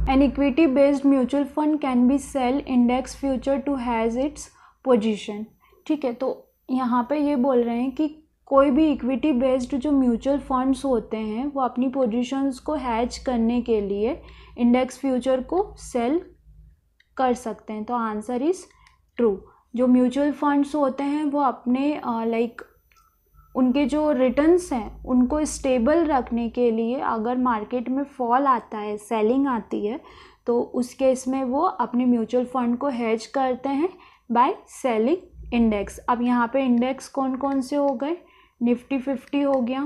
An equity based mutual fund can be sell index future to has its position। ठीक है, तो यहाँ पे ये बोल रहे हैं कि कोई भी इक्विटी बेस्ड जो म्यूचुअल फंड्स होते हैं वो अपनी पोजीशंस को हैज करने के लिए इंडेक्स फ्यूचर को सेल कर सकते हैं। तो आंसर इज ट्रू। जो म्यूचुअल फंड्स होते हैं वो अपने उनके जो रिटर्न्स हैं उनको स्टेबल रखने के लिए अगर मार्केट में फॉल आता है, सेलिंग आती है, तो उस केस में वो अपने म्यूचुअल फंड को हेज करते हैं बाय सेलिंग इंडेक्स। अब यहाँ पे इंडेक्स कौन कौन से हो गए? निफ्टी 50 हो गया,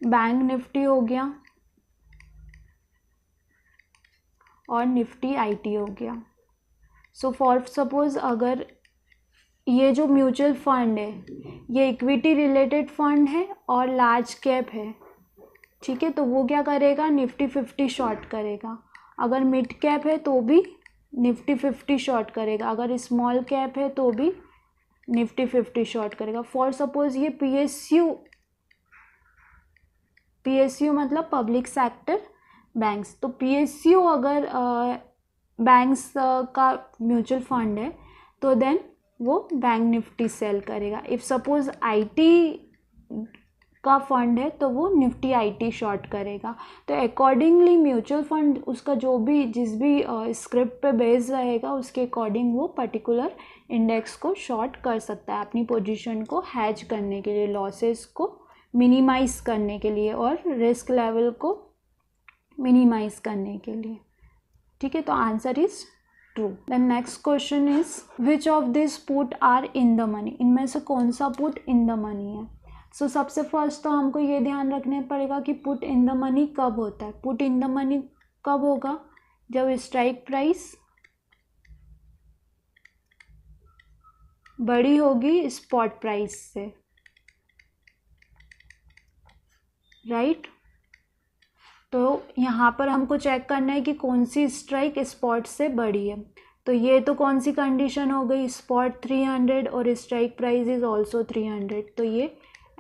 बैंक निफ्टी हो गया और निफ्टी आईटी हो गया। सो फॉर सपोज अगर ये जो म्यूचुअल फंड है ये इक्विटी रिलेटेड फंड है और लार्ज कैप है, ठीक है, तो वो क्या करेगा? निफ्टी 50 शॉर्ट करेगा। अगर मिड कैप है तो भी निफ्टी 50 शॉर्ट करेगा, अगर स्मॉल कैप है तो भी निफ्टी 50 शॉर्ट करेगा। फॉर सपोज ये पीएसयू मतलब पब्लिक सेक्टर बैंक्स, तो पीएसयू अगर बैंक्स का म्यूचुअल फंड है तो देन वो बैंक निफ्टी सेल करेगा। इफ़ सपोज आईटी का फंड है तो वो निफ्टी आईटी शॉर्ट करेगा। तो अकॉर्डिंगली म्यूचुअल फंड उसका जिस भी स्क्रिप्ट पे बेस रहेगा उसके अकॉर्डिंग वो पर्टिकुलर इंडेक्स को शॉर्ट कर सकता है अपनी पोजीशन को हैज करने के लिए, लॉसेस को मिनिमाइज करने के लिए और रिस्क लेवल को मिनिमाइज करने के लिए। ठीक है, तो answer is true. Then next question is which of this put are in the money? इनमें से कौन सा पुट इन द मनी है? सो सबसे फर्स्ट तो हमको ये ध्यान रखने पड़ेगा कि पुट इन द मनी कब होता है। पुट इन द मनी कब होगा? जब स्ट्राइक प्राइस बड़ी होगी स्पॉट प्राइस से, राइट? तो यहाँ पर हमको चेक करना है कि कौन सी स्ट्राइक स्पॉट से बड़ी है। तो ये तो कौन सी कंडीशन हो गई? स्पॉट 300 और स्ट्राइक प्राइस इज ऑल्सो 300, तो ये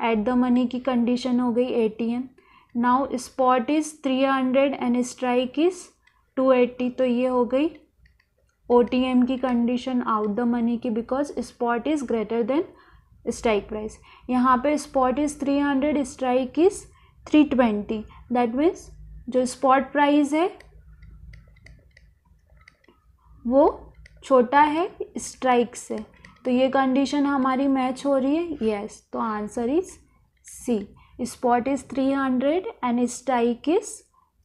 एट द मनी की कंडीशन हो गई ATM. Now spot is 300 and strike is 280, तो ये हो गई ओटीएम की कंडीशन, आउट द मनी की, because spot is greater than strike price. यहाँ पे spot is 300, strike is 320, that means जो स्पॉट प्राइस है वो छोटा है स्ट्राइक से, तो ये कंडीशन हमारी मैच हो रही है, यस। तो answer is C, spot is 300 and strike is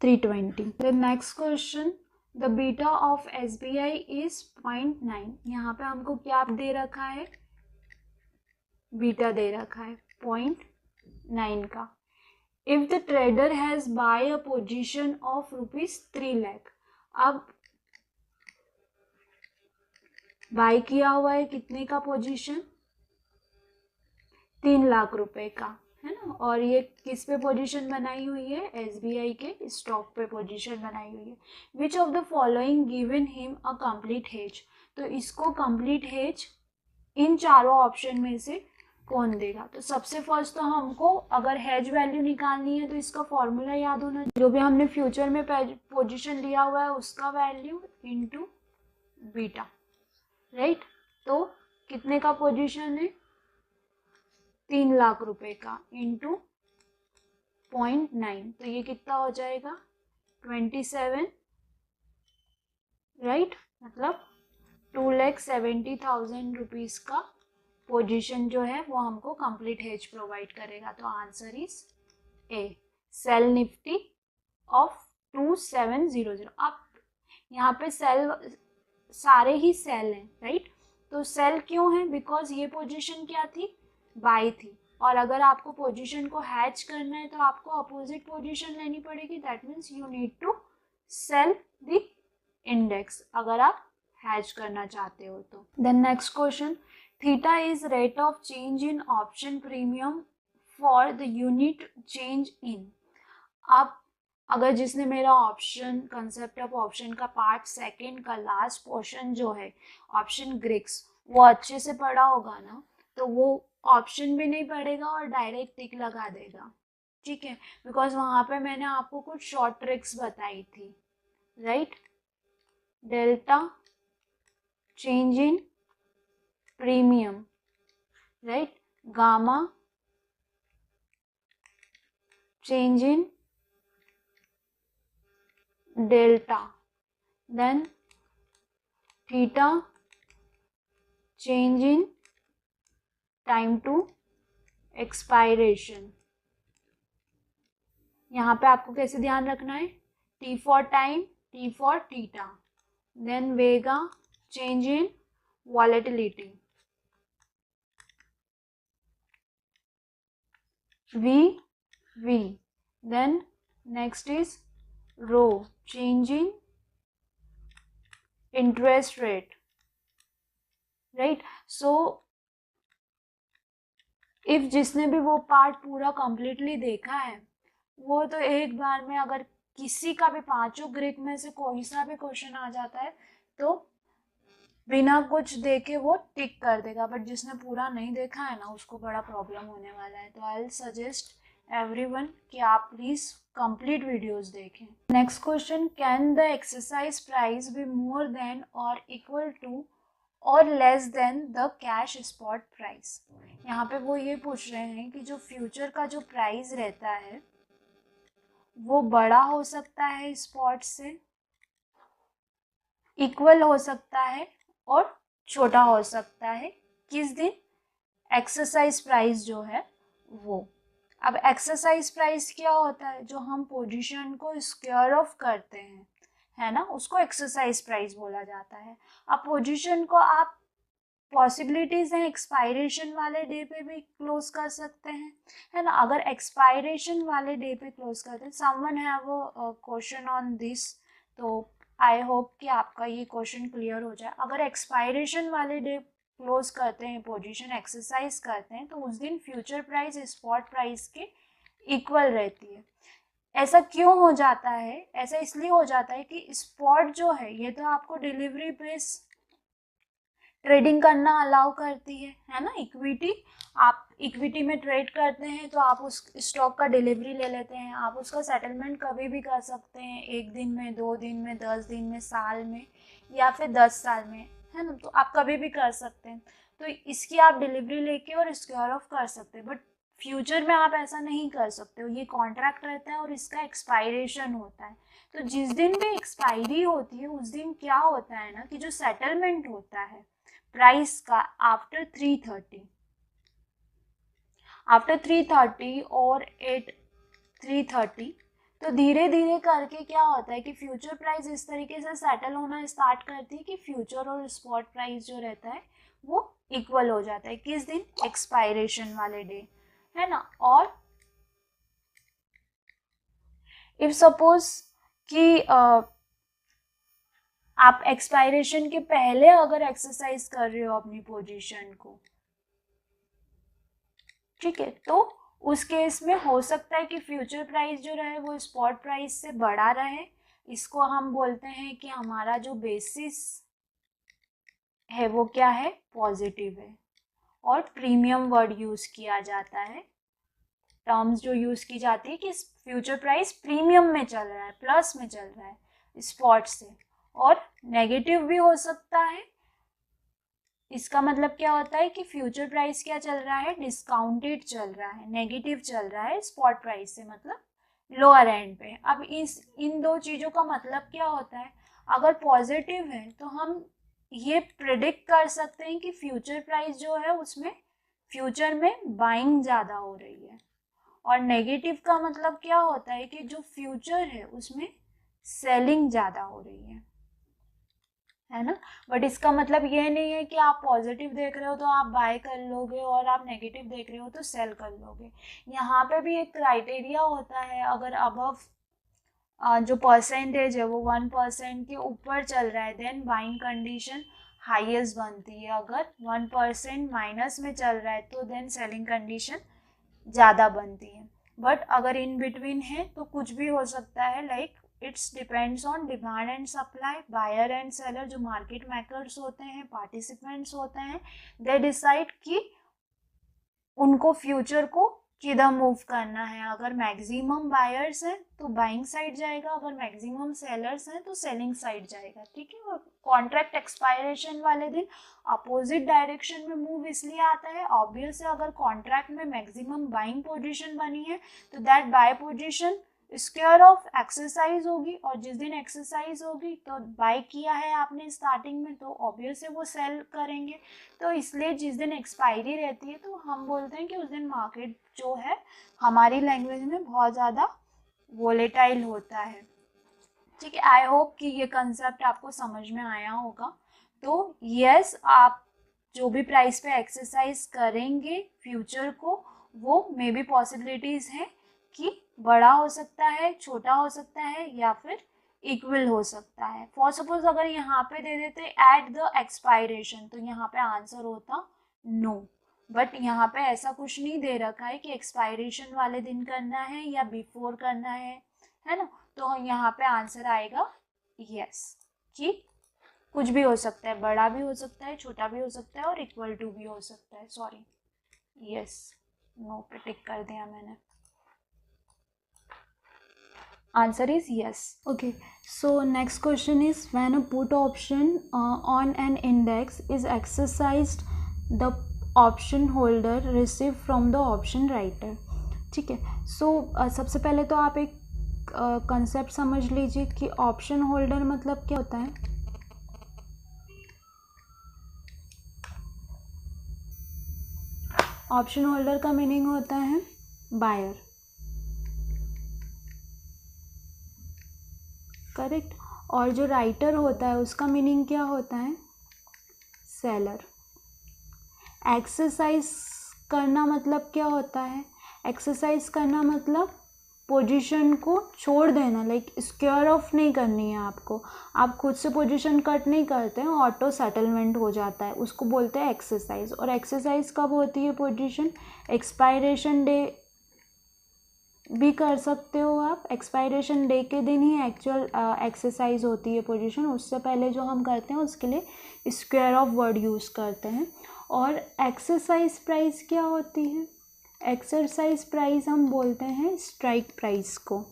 320। The next question, the beta of SBI is 0.9। यहाँ पे हमको क्या दे रखा है? बीटा दे रखा है 0.9 का। If the trader has buy a position of ₹3 lakh, अब बाय किया हुआ है कितने का पोजीशन? 3 लाख रुपए का, है ना। और ये किस पे पोजीशन बनाई हुई है? एसबीआई के स्टॉक पे पोजीशन बनाई हुई है। विच of the following given him a complete hedge? तो इसको कंप्लीट हेज इन चारों ऑप्शन में से कौन देगा? तो सबसे फर्स्ट तो हमको अगर हेज वैल्यू निकालनी है तो इसका फॉर्मूला याद होना, जो भी हमने फ्यूचर में पोजीशन लिया हुआ है उसका वैल्यू इनटू बीटा, राइट। तो कितने का पोजीशन है? 3 लाख रुपए का इनटू 0.9, तो ये कितना हो जाएगा? 27, राइट। मतलब 2,70,000 रुपीज का पोजीशन जो है वो हमको कंप्लीट हेज प्रोवाइड करेगा। तो answer is A, sell Nifty of 2700। अब यहाँ पे सेल सारे ही सेल हैं, राइट। तो सेल क्यों है? बिकॉज ये पोजीशन क्या थी? बाय थी, और अगर आपको पोजीशन को हैज करना है तो आपको अपोजिट पोजीशन लेनी पड़ेगी, that means you need to sell the index अगर आप हैज करना चाहते हो तो। Then next question, theta is rate of change in option premium for the unit change in. अब अगर जिसने मेरा ऑप्शन कंसेप्ट ऑफ ऑप्शन का पार्ट सेकंड का लास्ट पोर्शन जो है ऑप्शन ग्रिक्स वो अच्छे से पढ़ा होगा ना, तो वो ऑप्शन भी नहीं पढ़ेगा और डायरेक्ट टिक लगा देगा, ठीक है, बिकॉज वहाँ पे मैंने आपको कुछ शॉर्ट ट्रिक्स बताई थी, right. Delta change in premium, right, gamma change in delta, then theta change in time to expiration। यहाँ पे आपको कैसे ध्यान रखना है, t for time, t for theta, then vega change in volatility, v, then next is rho change in interest rate, right। so if जिसने भी वो पार्ट पूरा कंप्लीटली देखा है, वो तो एक बार में अगर किसी का भी पांचों ग्रीक में से कोई सा भी क्वेश्चन आ जाता है तो बिना कुछ देखे वो टिक कर देगा, बट जिसने पूरा नहीं देखा है ना, उसको बड़ा प्रॉब्लम होने वाला है। तो आई विल सजेस्ट एवरीवन कि आप प्लीज कंप्लीट वीडियोस देखें। Next question, can the exercise price be more than और इक्वल टू और less than the cash spot price. यहाँ पे वो ये पूछ रहे हैं कि जो फ्यूचर का जो प्राइस रहता है वो बड़ा हो सकता है स्पॉट से, इक्वल हो सकता है और छोटा हो सकता है किस दिन, एक्सरसाइज प्राइस जो है वो। अब एक्सरसाइज प्राइस क्या होता है, जो हम पोजीशन को स्क्वायर ऑफ करते हैं, है ना, उसको एक्सरसाइज प्राइस बोला जाता है। अब पोजीशन को आप पॉसिबिलिटीज हैं एक्सपायरेशन वाले डे पे भी क्लोज कर सकते हैं, है ना। अगर एक्सपायरेशन वाले डे पे क्लोज करते हैं, someone have a question on this, तो आई होप कि आपका ये क्वेश्चन क्लियर हो जाए। अगर एक्सपायरेशन वाले डे क्लोज करते हैं, पोजीशन एक्सरसाइज करते हैं, तो उस दिन फ्यूचर प्राइस स्पॉट प्राइस के इक्वल रहती है। ऐसा क्यों हो जाता है, ऐसा इसलिए हो जाता है कि स्पॉट जो है ये तो आपको डिलीवरी बेस ट्रेडिंग करना अलाउ करती है ना। इक्विटी, आप इक्विटी में ट्रेड करते हैं तो आप उस स्टॉक का डिलीवरी ले लेते हैं, आप उसका सेटलमेंट कभी भी कर सकते हैं, 1 दिन में, 2 दिन में, 10 दिन में, साल में या फिर 10 साल में, है ना। तो आप कभी भी कर सकते हैं, तो इसकी आप डिलीवरी लेके और स्क्वायर ऑफ कर सकते हैं। बट फ्यूचर में आप ऐसा नहीं कर सकते हो, ये कॉन्ट्रैक्ट रहता है और इसका एक्सपायरेशन होता है। तो जिस दिन भी एक्सपायरी होती है उस दिन क्या होता है ना, कि जो सेटलमेंट होता है प्राइस का आफ्टर 330 और एट 330, तो धीरे धीरे करके क्या होता है कि फ्यूचर प्राइस इस तरीके से सेटल होना स्टार्ट करती है कि फ्यूचर और स्पॉट प्राइस जो रहता है वो इक्वल हो जाता है किस दिन, एक्सपायरेशन वाले डे, है ना। और इफ सपोज कि आप एक्सपायरेशन के पहले अगर एक्सरसाइज कर रहे हो अपनी पोजीशन को, ठीक है, तो उस केस में हो सकता है कि फ्यूचर प्राइस जो रहे वो स्पॉट प्राइस से बड़ा रहे। इसको हम बोलते हैं कि हमारा जो बेसिस है वो क्या है, पॉजिटिव है। और प्रीमियम वर्ड यूज किया जाता है, टर्म्स जो यूज की जाती है कि फ्यूचर प्राइस प्रीमियम में चल रहा है, प्लस में चल रहा है स्पॉट से। और नेगेटिव भी हो सकता है, इसका मतलब क्या होता है कि फ्यूचर प्राइस क्या चल रहा है, डिस्काउंटेड चल रहा है, नेगेटिव चल रहा है स्पॉट प्राइस से, मतलब लोअर एंड पे। अब इन दो चीज़ों का मतलब क्या होता है, अगर पॉजिटिव है तो हम ये प्रिडिक्ट कर सकते हैं कि फ्यूचर प्राइस जो है उसमें फ्यूचर में बाइंग ज़्यादा हो रही है। और नेगेटिव का मतलब क्या होता है कि जो फ्यूचर है उसमें सेलिंग ज़्यादा हो रही है ना। बट इसका मतलब ये नहीं है कि आप पॉजिटिव देख रहे हो तो आप बाय कर लोगे और आप नेगेटिव देख रहे हो तो सेल कर लोगे। यहाँ पे भी एक क्राइटेरिया होता है, अगर अबव जो परसेंटेज है वो 1% के ऊपर चल रहा है देन बाइंग कंडीशन हाईएस्ट बनती है। अगर 1% माइनस में चल रहा है तो देन सेलिंग कंडीशन ज़्यादा बनती है। बट अगर इन बिटवीन है तो कुछ भी हो सकता है, like it's depends on demand and supply. Buyer and seller जो मार्केट मेकर्स होते हैं, पार्टिसिपेंट्स होते हैं, दे डिसाइड कि उनको फ्यूचर को किधर मूव करना है। अगर मैक्सिमम बायर्स हैं तो बाइंग साइड जाएगा, अगर मैक्सिमम सेलर्स हैं तो सेलिंग साइड जाएगा, ठीक है। और कॉन्ट्रैक्ट एक्सपायरेशन वाले दिन अपोजिट डायरेक्शन में मूव इसलिए आता है, ऑब्वियस है, अगर कॉन्ट्रैक्ट में मैक्सिमम बाइंग पोजीशन बनी है तो that bye position square of exercise होगी, और जिस दिन एक्सरसाइज होगी तो बाय किया है आपने स्टार्टिंग में तो ऑब्वियस है वो सेल करेंगे। तो इसलिए जिस दिन एक्सपायरी रहती है तो हम बोलते हैं कि उस दिन मार्केट जो है हमारी लैंग्वेज में बहुत ज़्यादा वोलेटाइल होता है, ठीक है। आई होप कि ये कंसेप्ट आपको समझ में आया होगा। तो यस, आप जो भी प्राइस पे एक्सरसाइज करेंगे फ्यूचर को, वो मे बी पॉसिबिलिटीज़ हैं कि बड़ा हो सकता है, छोटा हो सकता है, या फिर इक्वल हो सकता है। फॉर सपोज अगर यहाँ पे दे देते एट द एक्सपायरेशन तो यहाँ पे आंसर होता नो, बट यहाँ पे ऐसा कुछ नहीं दे रखा है कि एक्सपायरेशन वाले दिन करना है या बिफोर करना है ना। तो यहाँ पे आंसर आएगा यस, कि कुछ भी हो सकता है, बड़ा भी हो सकता है, छोटा भी हो सकता है, और इक्वल टू भी हो सकता है। सॉरी, यस, नो पे टिक कर दिया मैंने। Answer is yes. Okay, so next question is when a put option on an index is exercised, the option holder receive from the option writer, ठीक है। सो सबसे पहले तो आप एक कंसेप्ट समझ लीजिए कि ऑप्शन होल्डर मतलब क्या होता है। ऑप्शन होल्डर का मीनिंग होता है बायर, करेक्ट। और जो राइटर होता है उसका मीनिंग क्या होता है, सेलर। एक्सरसाइज करना मतलब क्या होता है, एक्सरसाइज करना मतलब पोजीशन को छोड़ देना, लाइक स्क्वायर ऑफ नहीं करनी है आपको, आप खुद से पोजीशन कट नहीं करते हैं, ऑटो सेटलमेंट हो जाता है, उसको बोलते हैं एक्सरसाइज। और एक्सरसाइज कब होती है पोजीशन, एक्सपायरेशन डे भी कर सकते हो आप, एक्सपायरेशन डे के दिन ही एक्चुअल एक्सरसाइज होती है पोजीशन, उससे पहले जो हम करते हैं उसके लिए स्क्वायर ऑफ वर्ड यूज़ करते हैं। और एक्सरसाइज प्राइस क्या होती है, एक्सरसाइज प्राइस हम बोलते हैं स्ट्राइक प्राइस को,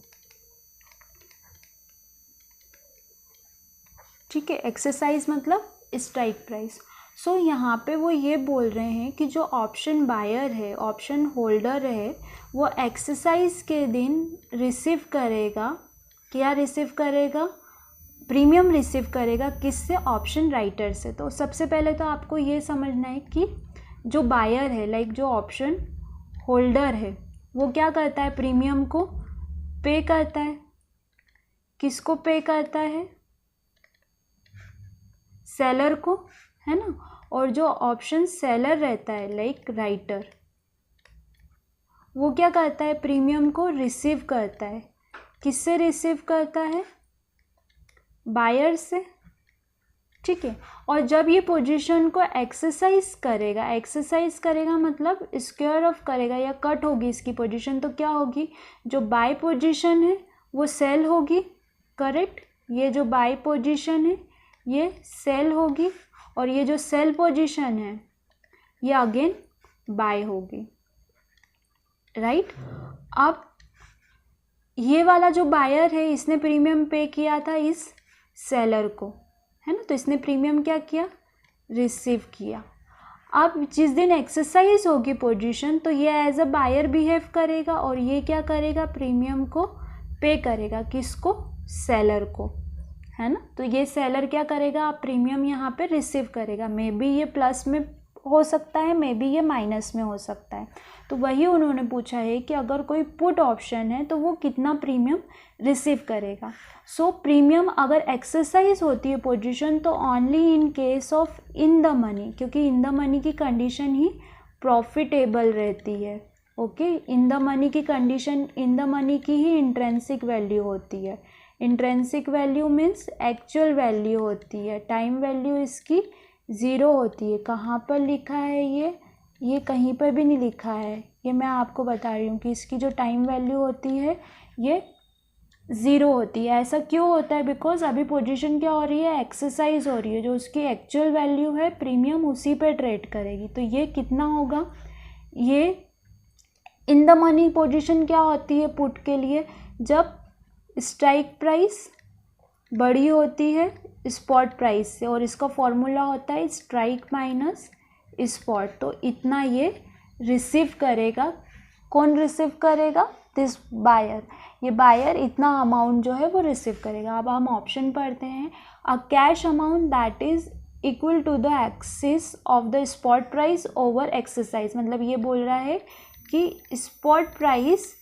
ठीक है। एक्सरसाइज मतलब स्ट्राइक प्राइस। सो यहाँ पे वो ये बोल रहे हैं कि जो ऑप्शन बायर है, ऑप्शन होल्डर है, वो एक्सरसाइज के दिन रिसीव करेगा, क्या रिसीव करेगा, प्रीमियम रिसीव करेगा, किससे, ऑप्शन राइटर से। तो सबसे पहले तो आपको ये समझना है कि जो बायर है, लाइक जो ऑप्शन होल्डर है, वो क्या करता है, प्रीमियम को पे करता है। किसको पे करता है, सेलर को, है ना। और जो ऑप्शन सेलर रहता है लाइक राइटर, वो क्या करता है, प्रीमियम को रिसीव करता है। किससे रिसीव करता है, बायर से, ठीक है। और जब ये पोजीशन को एक्सरसाइज करेगा मतलब स्क्वायर ऑफ करेगा या कट होगी इसकी पोजीशन, तो क्या होगी, जो बाय पोजीशन है वो सेल होगी, करेक्ट। ये जो बाय पोजीशन है ये सेल होगी, और ये जो सेल पोजीशन है ये अगेन बाय होगी, राइट। अब ये वाला जो बायर है इसने प्रीमियम पे किया था इस सेलर को, है ना, तो इसने प्रीमियम क्या किया, रिसीव किया। अब जिस दिन एक्सरसाइज होगी पोजीशन तो ये एज अ बायर बिहेव करेगा, और ये क्या करेगा, प्रीमियम को पे करेगा, किसको, सेलर को, है ना। तो ये सेलर क्या करेगा, प्रीमियम यहाँ पे रिसीव करेगा। मे बी ये प्लस में हो सकता है, मे बी ये माइनस में हो सकता है। तो वही उन्होंने पूछा है कि अगर कोई पुट ऑप्शन है तो वो कितना प्रीमियम रिसीव करेगा। सो प्रीमियम अगर एक्सरसाइज होती है पोजीशन तो only in case of in the money, क्योंकि इन द मनी की कंडीशन ही प्रॉफिटेबल रहती है। ओके, इन द मनी की कंडीशन, इन द मनी की ही इंट्रेंसिक वैल्यू होती है। Intrinsic value means actual value होती है, टाइम वैल्यू इसकी ज़ीरो होती है। कहाँ पर लिखा है ये कहीं पर भी नहीं लिखा है, ये मैं आपको बता रही हूँ कि इसकी जो टाइम वैल्यू होती है ये ज़ीरो होती है। ऐसा क्यों होता है, बिकॉज अभी पोजीशन क्या हो रही है, एक्सरसाइज हो रही है, जो उसकी एक्चुअल वैल्यू है प्रीमियम उसी पे ट्रेड करेगी। तो ये कितना होगा, ये इन द मनी पोजीशन क्या होती है पुट के लिए, जब स्ट्राइक प्राइस बड़ी होती है स्पॉट प्राइस से, और इसका फॉर्मूला होता है स्ट्राइक माइनस स्पॉट। तो इतना ये रिसीव करेगा। कौन रिसीव करेगा? This buyer. ये बायर इतना अमाउंट जो है वो रिसीव करेगा। अब हम ऑप्शन पढ़ते हैं। A cash amount that is equal to the excess of the spot price over exercise. मतलब ये बोल रहा है कि स्पॉट प्राइस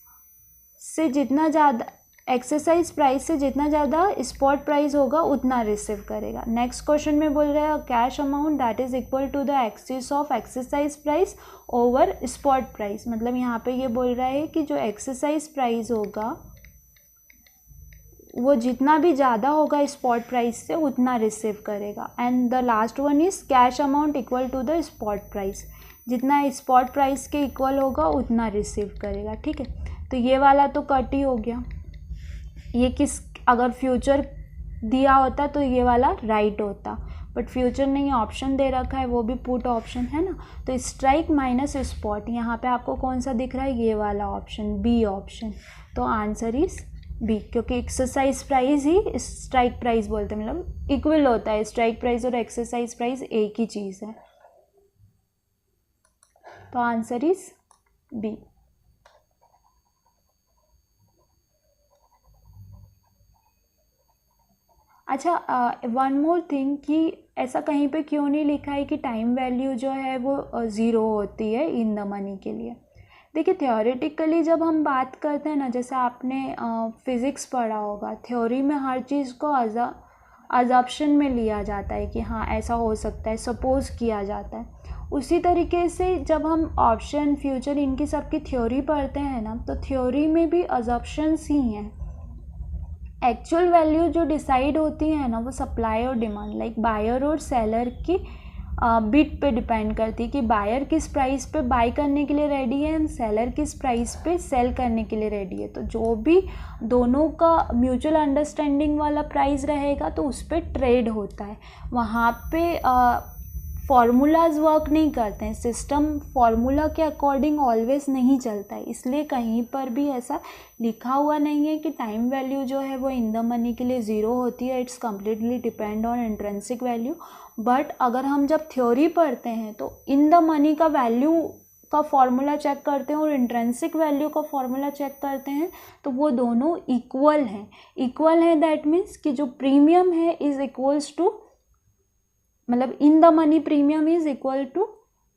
से जितना ज़्यादा, एक्सरसाइज प्राइस से जितना ज़्यादा स्पॉट प्राइस होगा उतना रिसीव करेगा। नेक्स्ट क्वेश्चन में बोल रहा है cash amount that is equal to the excess of exercise price over spot price. मतलब यहाँ पे ये बोल रहा है कि जो एक्सरसाइज प्राइस होगा वो जितना भी ज़्यादा होगा स्पॉट प्राइस से उतना रिसीव करेगा। And the last one is cash amount equal to the spot price. जितना स्पॉट प्राइस के इक्वल होगा उतना रिसीव करेगा। ठीक है, तो ये वाला तो कट ही हो गया। ये किस, अगर फ्यूचर दिया होता तो ये वाला राइट होता, बट फ्यूचर नहीं ऑप्शन दे रखा है, वो भी पुट ऑप्शन है ना। तो स्ट्राइक माइनस स्पॉट, यहाँ पे आपको कौन सा दिख रहा है? ये वाला ऑप्शन, बी ऑप्शन। तो आंसर इज बी, क्योंकि एक्सरसाइज प्राइस ही स्ट्राइक प्राइस बोलते हैं, मतलब इक्वल होता है। स्ट्राइक प्राइस और एक्सरसाइज प्राइस एक ही चीज़ है। तो आंसर इज बी। अच्छा, वन मोर थिंग कि ऐसा कहीं पे क्यों नहीं लिखा है कि टाइम वैल्यू जो है वो 0 होती है इन द मनी के लिए। देखिए, थियोरेटिकली जब हम बात करते हैं ना, जैसे आपने फिज़िक्स पढ़ा होगा, थ्योरी में हर चीज़ को अजम्पशन में लिया जाता है कि हाँ ऐसा हो सकता है, सपोज़ किया जाता है। उसी तरीके से जब हम ऑप्शन, फ्यूचर, इनकी सबकी थ्योरी पढ़ते हैं ना, तो थ्योरी में भी अजम्पशंस ही हैं। एक्चुअल वैल्यू जो डिसाइड होती है ना वो सप्लाई और डिमांड, लाइक बायर और सेलर की बिड पे डिपेंड करती है कि बायर किस प्राइस पे बाय करने के लिए रेडी है एंड सेलर किस प्राइस पे सेल करने के लिए रेडी है। तो जो भी दोनों का म्यूचुअल अंडरस्टैंडिंग वाला प्राइस रहेगा तो उस पर ट्रेड होता है। वहाँ पे फॉर्मूलाज वर्क नहीं करते हैं, सिस्टम फॉर्मूला के अकॉर्डिंग ऑलवेज नहीं चलता है। इसलिए कहीं पर भी ऐसा लिखा हुआ नहीं है कि टाइम वैल्यू जो है वो इन द मनी के लिए 0 होती है। It's completely depend on intrinsic value. But अगर हम जब थ्योरी पढ़ते हैं तो इन द मनी का वैल्यू का फॉर्मूला चेक करते हैं और इंट्रिंसिक वैल्यू का फॉर्मूला चेक करते हैं तो वो दोनों इक्वल हैं। इक्वल है दैट मीन्स कि जो प्रीमियम है इज इक्वल्स टू, मतलब in the money premium is equal to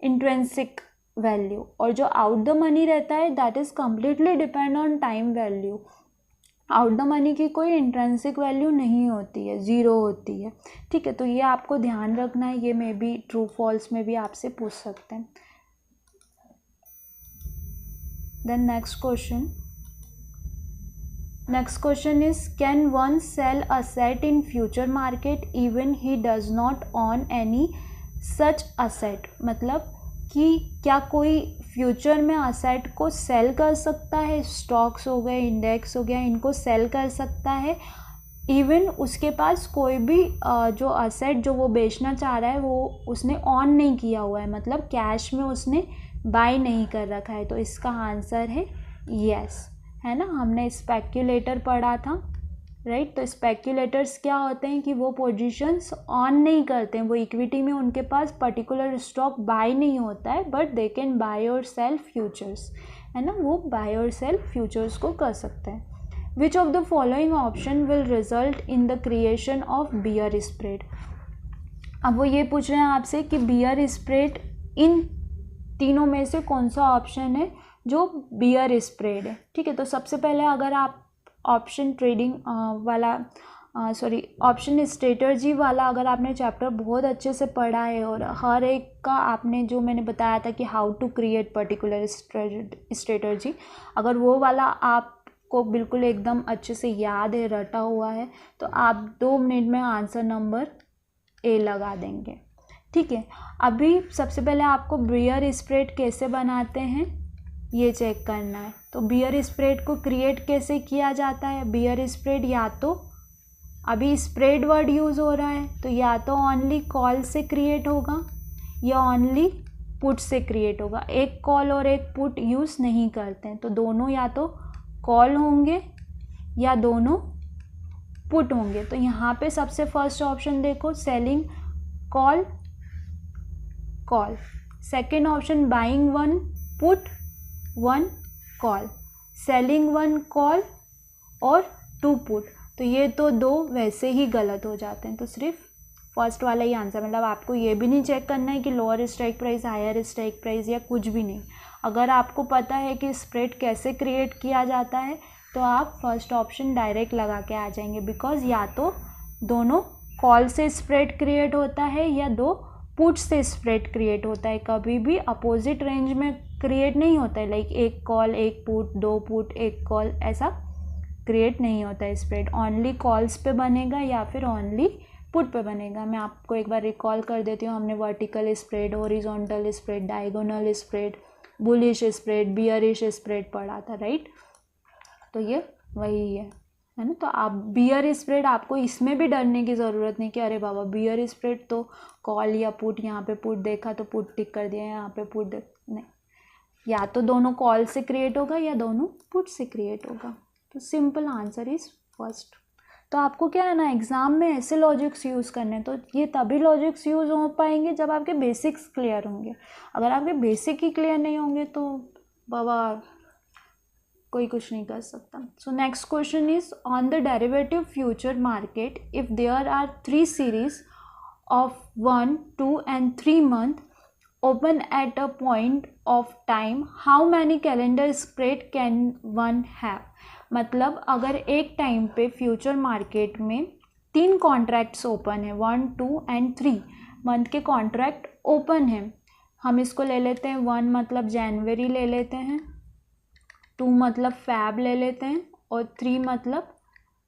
intrinsic value, और जो आउट द मनी रहता है that is completely depend on time value. Out the money की कोई इंट्रिंसिक वैल्यू नहीं होती है, 0 होती है। ठीक है, तो ये आपको ध्यान रखना है। ये मे बी ट्रू फॉल्स में भी आपसे पूछ सकते हैं। Then next question is can one sell asset in future market even he does not own any such asset। मतलब कि क्या कोई फ्यूचर में असेट को सेल कर सकता है? स्टॉक्स हो गए, इंडेक्स हो गया, इनको सेल कर सकता है इवन उसके पास कोई भी जो असेट जो वो बेचना चाह रहा है वो उसने ऑन नहीं किया हुआ है, मतलब कैश में उसने बाय नहीं कर रखा है। तो इसका आंसर है यस, है ना। हमने स्पेक्यूलेटर पढ़ा था, राइट। तो स्पेक्यूलेटर्स क्या होते हैं कि वो पोजीशंस ऑन नहीं करते हैं, वो इक्विटी में उनके पास पर्टिकुलर स्टॉक बाय नहीं होता है, बट दे कैन बाय और सेल फ्यूचर्स, है ना। वो बाय और सेल फ्यूचर्स को कर सकते हैं। Which of the following option will result in the creation of bear spread. अब वो ये पूछ रहे हैं आपसे कि बियर स्प्रेड इन तीनों में से कौन सा ऑप्शन है जो बियर स्प्रेड है। ठीक है, तो सबसे पहले अगर आप ऑप्शन ट्रेडिंग वाला ऑप्शन स्ट्रेटजी वाला अगर आपने चैप्टर बहुत अच्छे से पढ़ा है और हर एक का आपने जो मैंने बताया था कि how to create particular strategy, अगर वो वाला आपको बिल्कुल एकदम अच्छे से याद है, रटा हुआ है, तो आप 2 मिनट में आंसर नंबर ए लगा देंगे। ठीक है, अभी सबसे पहले आपको बियर स्प्रेड कैसे बनाते हैं ये चेक करना है। तो बियर स्प्रेड को क्रिएट कैसे किया जाता है? बियर स्प्रेड या तो, अभी स्प्रेड वर्ड यूज़ हो रहा है, तो या तो ओनली कॉल से क्रिएट होगा या ओनली पुट से क्रिएट होगा। एक कॉल और एक पुट यूज़ नहीं करते हैं, तो दोनों या तो कॉल होंगे या दोनों पुट होंगे। तो यहाँ पे सबसे फर्स्ट ऑप्शन देखो, selling call call. Second option buying one put one call, selling one call और टू पुट। तो ये तो दो वैसे ही गलत हो जाते हैं, तो सिर्फ फर्स्ट वाला ही आंसर। मतलब आपको ये भी नहीं चेक करना है कि lower strike price higher strike price या कुछ भी नहीं। अगर आपको पता है कि स्प्रेड कैसे क्रिएट किया जाता है तो आप फर्स्ट ऑप्शन डायरेक्ट लगा के आ जाएंगे, बिकॉज या तो दोनों कॉल से स्प्रेड क्रिएट होता है या दो पुट से स्प्रेड क्रिएट होता है। कभी भी अपोजिट रेंज में क्रिएट नहीं होता है, लाइक एक कॉल एक पुट, दो पुट एक कॉल, ऐसा क्रिएट नहीं होता है स्प्रेड। ओनली कॉल्स पे बनेगा या फिर ओनली पुट पे बनेगा। मैं आपको एक बार रिकॉल कर देती हूँ, हमने vertical spread, horizontal spread, diagonal spread, bullish spread, bearish spread पढ़ा था, राइट। तो ये वही है ना। तो आप बियर स्प्रेड, आपको इसमें भी डरने की ज़रूरत नहीं कि अरे बाबा बियर स्प्रेड तो कॉल या पुट, यहाँ पे पुट देखा तो पुट टिक कर दिया, यहाँ पे पुट नहीं, या तो दोनों कॉल से क्रिएट होगा या दोनों पुट से क्रिएट होगा। तो सिंपल आंसर इज फर्स्ट। तो आपको क्या है ना, एग्ज़ाम में ऐसे लॉजिक्स यूज़ करने, तो ये तभी लॉजिक्स यूज़ हो पाएंगे जब आपके बेसिक्स क्लियर होंगे। अगर आपके बेसिक ही क्लियर नहीं होंगे तो बाबा कोई कुछ नहीं कर सकता। So next question is on the derivative future market if there are 3 series of 1, 2 and 3 month open at a point of time, how many calendar spread can one have? मतलब अगर एक टाइम पे फ्यूचर मार्केट में 3 contracts open है, 1, 2 and 3 month के contract open है। हम इसको ले लेते हैं 1 मतलब जनवरी ले लेते हैं, 2 मतलब फैब ले लेते हैं और 3 मतलब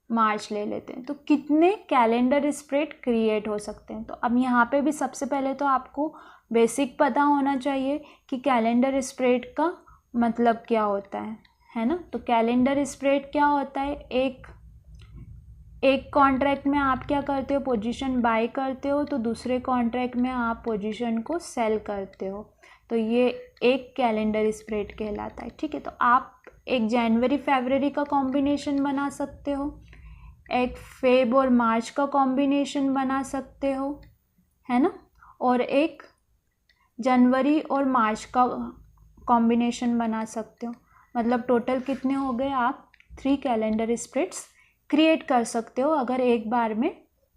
मार्च ले लेते हैं। तो कितने कैलेंडर स्प्रेड क्रिएट हो सकते हैं? तो अब यहाँ पे भी सबसे पहले तो आपको बेसिक पता होना चाहिए कि कैलेंडर स्प्रेड का मतलब क्या होता है ना। तो कैलेंडर स्प्रेड क्या होता है, एक कॉन्ट्रैक्ट में आप क्या करते हो, पोजीशन बाय करते हो, तो दूसरे कॉन्ट्रैक्ट में आप पोजीशन को सेल करते हो। तो ये एक कैलेंडर स्प्रेड कहलाता है, ठीक है। तो आप एक जनवरी फरवरी का कॉम्बिनेशन बना सकते हो, एक फेब और मार्च का कॉम्बिनेशन बना सकते हो, है ना, और एक जनवरी और मार्च का कॉम्बिनेशन बना सकते हो। मतलब टोटल कितने हो गए, आप 3 कैलेंडर स्प्रेड्स क्रिएट कर सकते हो अगर एक बार में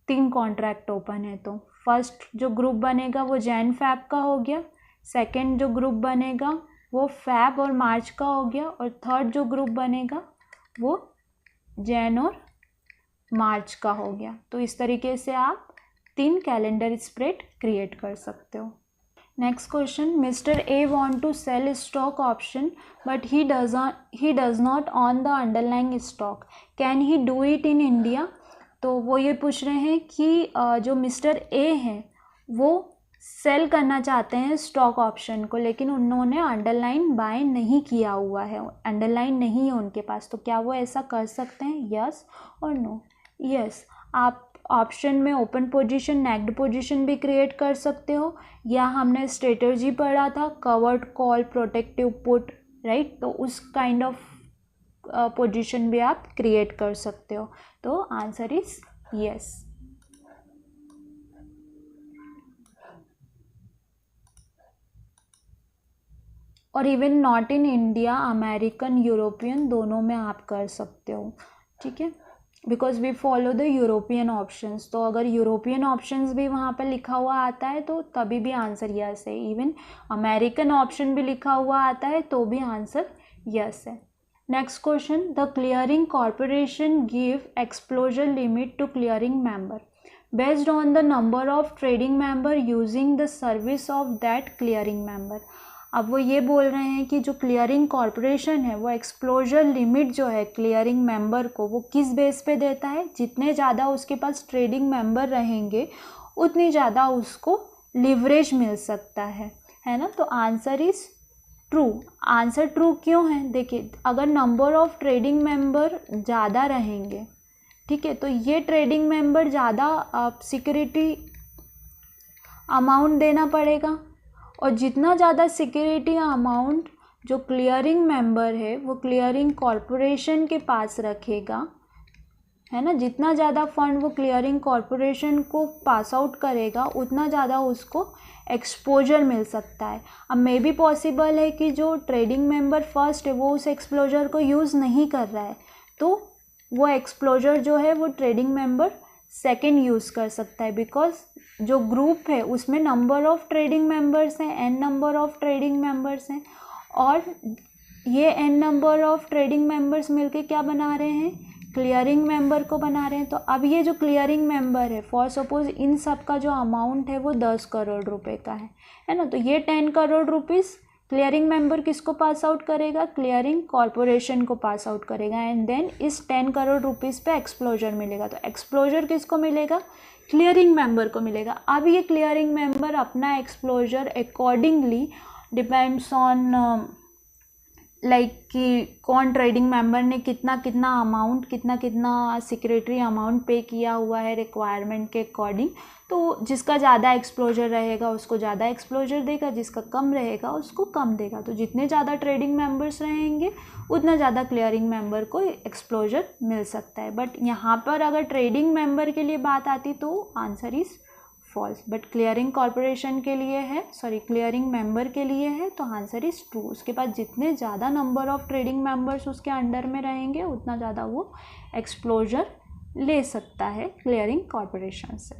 3 कॉन्ट्रैक्ट ओपन है। तो फर्स्ट जो ग्रुप बनेगा वो जैन फैब का हो गया, सेकेंड जो ग्रुप बनेगा वो फैब और मार्च का हो गया, और थर्ड जो ग्रुप बनेगा वो जैन और मार्च का हो गया। तो इस तरीके से आप 3 कैलेंडर स्प्रेड क्रिएट कर सकते हो। Next question, mister A want to sell stock option but he does not on the underlying stock, can he do it in India? तो वो ये पूछ रहे हैं कि जो मिस्टर ए हैं वो सेल करना चाहते हैं स्टॉक ऑप्शन को, लेकिन उन्होंने अंडरलाइन बाय नहीं किया हुआ है, अंडरलाइन नहीं है उनके पास। तो क्या वो ऐसा कर सकते हैं, यस और नो? यस, आप ऑप्शन में ओपन पोजीशन, नेक्ड पोजीशन भी क्रिएट कर सकते हो, या हमने स्ट्रेटजी पढ़ा था covered call, protective put, right. तो उस काइंड ऑफ पोजीशन भी आप क्रिएट कर सकते हो। तो आंसर इज यस। और even not in India, American, European दोनों में आप कर सकते हो, ठीक है, because we follow the European options. तो अगर यूरोपियन ऑप्शंस भी वहाँ पर लिखा हुआ आता है तो तभी भी आंसर यस है। इवन अमेरिकन ऑप्शन भी लिखा हुआ आता है तो भी आंसर यस है। Next question, the clearing corporation give exposure limit to clearing member based on the number of trading member using the service of that clearing member. अब वो ये बोल रहे हैं कि जो क्लियरिंग कॉर्पोरेशन है वो एक्सपोजर लिमिट जो है क्लियरिंग मेंबर को वो किस बेस पे देता है, जितने ज़्यादा उसके पास ट्रेडिंग मेंबर रहेंगे उतनी ज़्यादा उसको लिवरेज मिल सकता है ना। तो answer is true. Answer true क्यों है, देखिए अगर नंबर ऑफ ट्रेडिंग मेंबर ज़्यादा रहेंगे, ठीक है, तो ये ट्रेडिंग मेंबर ज़्यादा सिक्योरिटी अमाउंट देना पड़ेगा, और जितना ज़्यादा सिक्योरिटी अमाउंट जो क्लियरिंग मेंबर है वो क्लियरिंग कॉरपोरेशन के पास रखेगा, है ना, जितना ज़्यादा फंड वो क्लियरिंग कॉरपोरेशन को पास आउट करेगा उतना ज़्यादा उसको एक्सपोजर मिल सकता है। अब मे बी पॉसिबल है कि जो ट्रेडिंग मेंबर फर्स्ट है वो उस एक्सपोजर को यूज़ नहीं कर रहा है, तो वो एक्सपोजर जो है वो ट्रेडिंग मेंबर सेकेंड यूज़ कर सकता है, बिकॉज जो ग्रुप है उसमें नंबर ऑफ ट्रेडिंग मेंबर्स हैं, N number of trading members हैं, और ये N number of trading members मिलके क्या बना रहे हैं, क्लियरिंग मेंबर को बना रहे हैं। तो अब ये जो क्लियरिंग मेंबर है, फॉर सपोज इन सब का जो अमाउंट है वो 10 करोड़ रुपए का है ना, तो ये 10 करोड़ रुपीज़ क्लियरिंग मेंबर किसको पास आउट करेगा, क्लियरिंग कॉरपोरेशन को पास आउट करेगा, एंड देन इस 10 करोड़ रुपीज़ पे एक्सप्लोजर मिलेगा। तो एक्सप्लोजर किसको मिलेगा, क्लियरिंग मेंबर को मिलेगा। अब ये क्लियरिंग मेंबर अपना एक्सप्लोजर अकॉर्डिंगली डिपेंड्स ऑन लाइक कि कौन ट्रेडिंग मेंबर ने कितना कितना अमाउंट, कितना कितना सिक्योरिटी अमाउंट पे किया हुआ है रिक्वायरमेंट के अकॉर्डिंग, तो जिसका ज़्यादा एक्सप्लोजर रहेगा उसको ज़्यादा एक्सप्लोजर देगा, जिसका कम रहेगा उसको कम देगा। तो जितने ज़्यादा ट्रेडिंग मेंबर्स रहेंगे उतना ज़्यादा क्लियरिंग मेंबर को एक्सप्लोजर मिल सकता है। बट यहाँ पर अगर ट्रेडिंग मेंबर के लिए बात आती तो answer is false, but clearing corporation के लिए है, सॉरी क्लियरिंग मेंबर के लिए है, तो आंसर इज ट्रू। उसके बाद जितने ज़्यादा नंबर ऑफ ट्रेडिंग मेंबर्स उसके अंडर में रहेंगे उतना ज़्यादा वो एक्सप्लोजर ले सकता है क्लियरिंग कॉरपोरेशन से।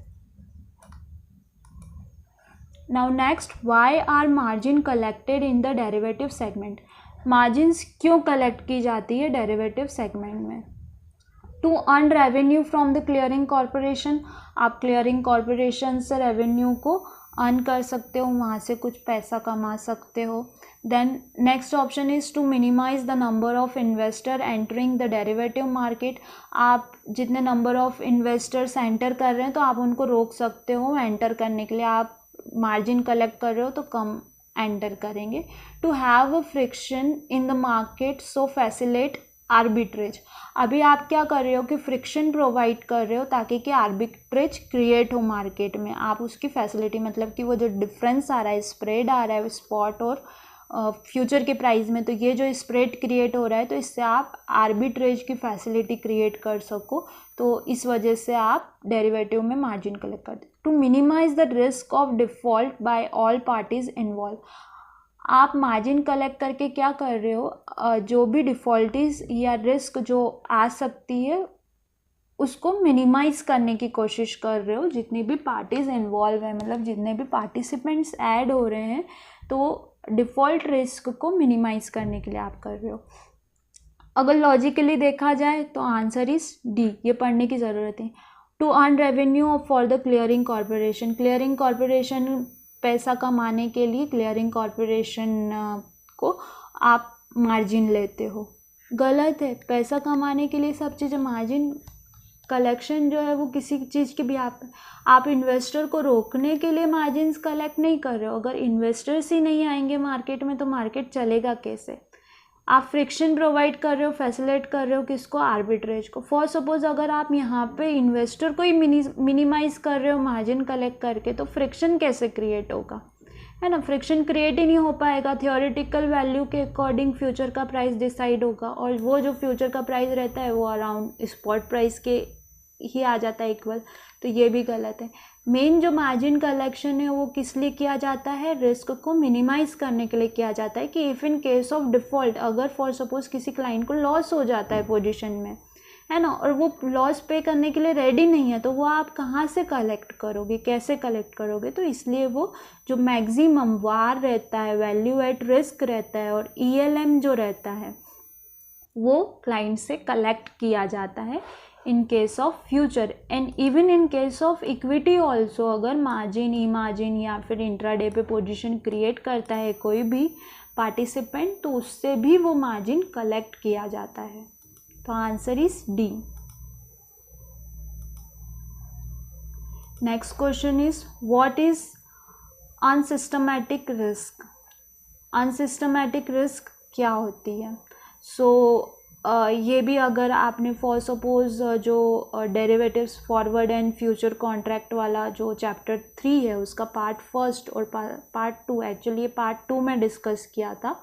Now next, why are margin collected in the derivative segment. Margins क्यों कलेक्ट की जाती है डेरिवेटिव सेगमेंट में, to earn revenue from the clearing corporation. आप क्लियरिंग कॉरपोरेशन से रेवेन्यू को अर्न कर सकते हो, वहाँ से कुछ पैसा कमा सकते हो। Then next option is to minimize the number of investor entering the derivative market. आप जितने नंबर ऑफ इन्वेस्टर्स एंटर कर रहे हैं तो आप उनको रोक सकते हो एंटर करने के लिए। आप मार्जिन कलेक्ट कर रहे हो तो कम एंटर करेंगे। To have a friction in the market so facilitate arbitrage. अभी आप क्या कर रहे हो कि फ्रिक्शन प्रोवाइड कर रहे हो ताकि कि आर्बिट्रेज क्रिएट हो मार्केट में। आप उसकी फैसिलिटी, मतलब कि वो जो डिफरेंस आ रहा है, स्प्रेड आ रहा है स्पॉट और फ्यूचर के प्राइस में, तो ये जो स्प्रेड क्रिएट हो रहा है तो इससे आप आर्बिट्रेज की फैसिलिटी क्रिएट कर सको, तो इस वजह से आप डेरिवेटिव में मार्जिन कलेक्ट करते। To minimize the risk of default by all parties involve. आप मार्जिन कलेक्ट करके क्या कर रहे हो, जो भी डिफ़ॉल्टीज या रिस्क जो आ सकती है उसको मिनिमाइज़ करने की कोशिश कर रहे हो। जितनी भी पार्टीज़ इन्वॉल्व है, मतलब जितने भी पार्टिसिपेंट्स ऐड हो रहे हैं, तो डिफ़ॉल्ट रिस्क को मिनिमाइज़ करने के लिए आप कर रहे हो। अगर लॉजिकली देखा जाए तो आंसर इज़ डी, ये पढ़ने की ज़रूरत है। To earn revenue for the clearing corporation. Clearing corporation पैसा कमाने के लिए क्लियरिंग कॉरपोरेशन को आप मार्जिन लेते हो। गलत है, पैसा कमाने के लिए सब चीज़ें, मार्जिन कलेक्शन जो है वो किसी चीज़ की भी आप इन्वेस्टर को रोकने के लिए मार्जिन्स कलेक्ट नहीं कर रहे हो। अगर इन्वेस्टर्स ही नहीं आएंगे मार्केट में तो मार्केट चलेगा कैसे। आप फ्रिक्शन प्रोवाइड कर रहे हो, फैसिलिटेट कर रहे हो किसको, आर्बिट्रेज को। फॉर सपोज अगर आप यहाँ पे इन्वेस्टर को ही मिनिमाइज़ कर रहे हो मार्जिन कलेक्ट करके, तो फ्रिक्शन कैसे क्रिएट होगा, है ना। फ्रिक्शन क्रिएट ही नहीं हो पाएगा। थियोरेटिकल वैल्यू के अकॉर्डिंग फ्यूचर का प्राइस डिसाइड होगा, और वो जो फ्यूचर का प्राइस रहता है वो अराउंड स्पॉट प्राइस के ही आ जाता है इक्वल, तो ये भी गलत है। मेन जो मार्जिन कलेक्शन है वो किस लिए किया जाता है, रिस्क को मिनिमाइज़ करने के लिए किया जाता है कि if in case of default, अगर फॉर सपोज किसी क्लाइंट को लॉस हो जाता है पोजीशन में, है ना, और वो लॉस पे करने के लिए रेडी नहीं है, तो वो आप कहाँ से कलेक्ट करोगे, कैसे कलेक्ट करोगे। तो इसलिए वो जो मैक्सिमम वार रहता है, वैल्यू एट रिस्क रहता है, और ELM जो रहता है वो क्लाइंट से कलेक्ट किया जाता है in case of future and even in case of equity also. अगर मार्जिन, ई मार्जिन या फिर इंट्राडे पे पोजीशन क्रिएट करता है कोई भी पार्टिसिपेंट, तो उससे भी वो मार्जिन कलेक्ट किया जाता है। तो answer is D. Next question is what is unsystematic risk. Unsystematic risk क्या होती है। सो ये भी अगर आपने फॉर सपोज जो derivatives forward and future contract वाला जो चैप्टर 3 है उसका पार्ट 1 और पार्ट 2, एक्चुअली ये पार्ट 2 में डिस्कस किया था,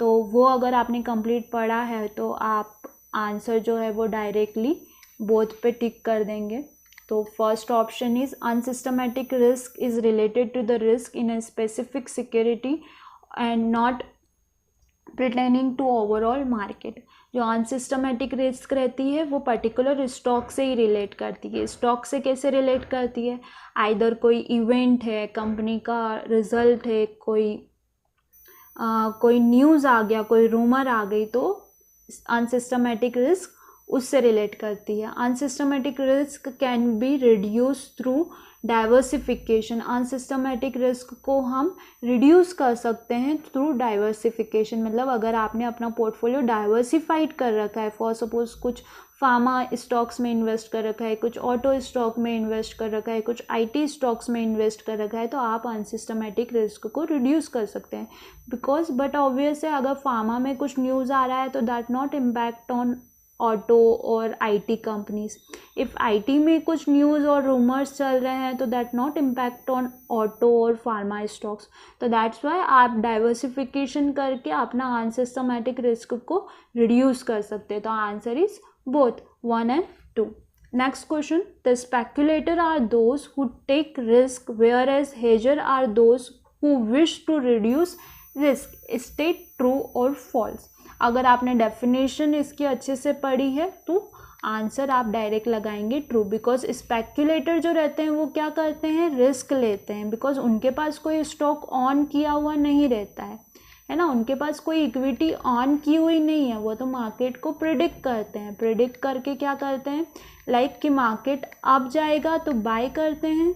तो वो अगर आपने कंप्लीट पढ़ा है तो आप आंसर जो है वो डायरेक्टली बोथ पे टिक कर देंगे। तो first option is unsystematic risk is related to the risk in a specific security and not pertaining to overall market. जो अनसिस्टमेटिक रिस्क रहती है वो पर्टिकुलर स्टॉक से ही रिलेट करती है। स्टॉक से कैसे रिलेट करती है? आइदर कोई इवेंट है, कंपनी का रिजल्ट है, कोई न्यूज़ आ गया, कोई रूमर आ गई, तो अनसिस्टमेटिक रिस्क उससे रिलेट करती है। Unsystematic risk can be reduce through diversification. Unsystematic risk को हम रिड्यूस कर सकते हैं थ्रू डाइवर्सिफिकेशन। मतलब अगर आपने अपना पोर्टफोलियो डाइवर्सिफाइड कर रखा है, फॉर सपोज कुछ फार्मा स्टॉक्स में इन्वेस्ट कर रखा है, कुछ ऑटो स्टॉक में इन्वेस्ट कर रखा है, कुछ आईटी स्टॉक्स में इन्वेस्ट कर रखा है, तो आप अनसिस्टमेटिक रिस्क को रिड्यूस कर सकते हैं। बिकॉज बट ऑब्वियस है, अगर फार्मा में कुछ न्यूज़ आ रहा है तो that not impact on auto और आईटी कंपनीज। इफ़ आईटी में कुछ न्यूज़ और रूमर्स चल रहे हैं तो that not impact on auto और फार्मा स्टॉक्स। तो दैट्स वाई आप डाइवर्सिफिकेशन करके अपना अनसिस्टमेटिक रिस्क को रिड्यूस कर सकते हैं। तो answer is both 1 and 2. Next question, the speculator are those who take risk whereas hedger are those who wish to reduce risk. State true or false. अगर आपने डेफिनेशन इसकी अच्छे से पढ़ी है तो आंसर आप डायरेक्ट लगाएंगे ट्रू। बिकॉज स्पेक्यूलेटर जो रहते हैं वो क्या करते हैं? रिस्क लेते हैं। बिकॉज उनके पास कोई स्टॉक ऑन किया हुआ नहीं रहता है ना, उनके पास कोई इक्विटी ऑन की हुई नहीं है, वो तो मार्केट को प्रिडिक्ट करते हैं। प्रिडिक्ट करके क्या करते हैं, लाइक कि मार्केट अप जाएगा तो बाय करते हैं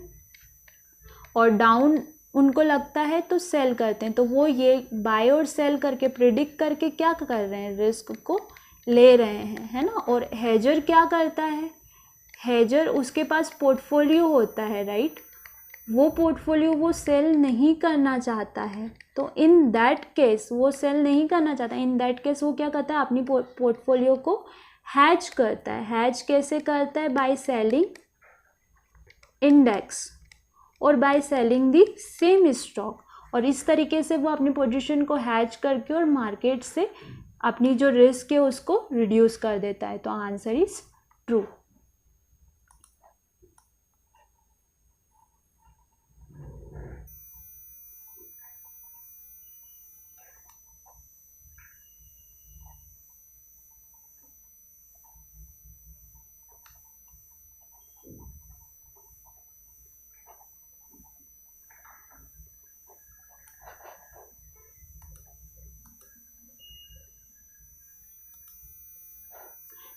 और डाउन उनको लगता है तो सेल करते हैं। तो वो ये बाय और सेल करके प्रिडिक्ट करके क्या कर रहे हैं? रिस्क को ले रहे हैं, है ना। और हेजर क्या करता है? हेजर उसके पास पोर्टफोलियो होता है, राइट। वो पोर्टफोलियो वो सेल नहीं करना चाहता है, तो इन दैट केस वो सेल नहीं करना चाहता। इन दैट केस वो क्या करता है? अपनी पोर्टफोलियो को हैज करता है। हैज कैसे करता है? बाय सेलिंग इंडेक्स और by selling the same stock. और इस तरीके से वो अपनी पोजीशन को हैज करके और मार्केट से अपनी जो रिस्क है उसको रिड्यूस कर देता है। तो answer is true.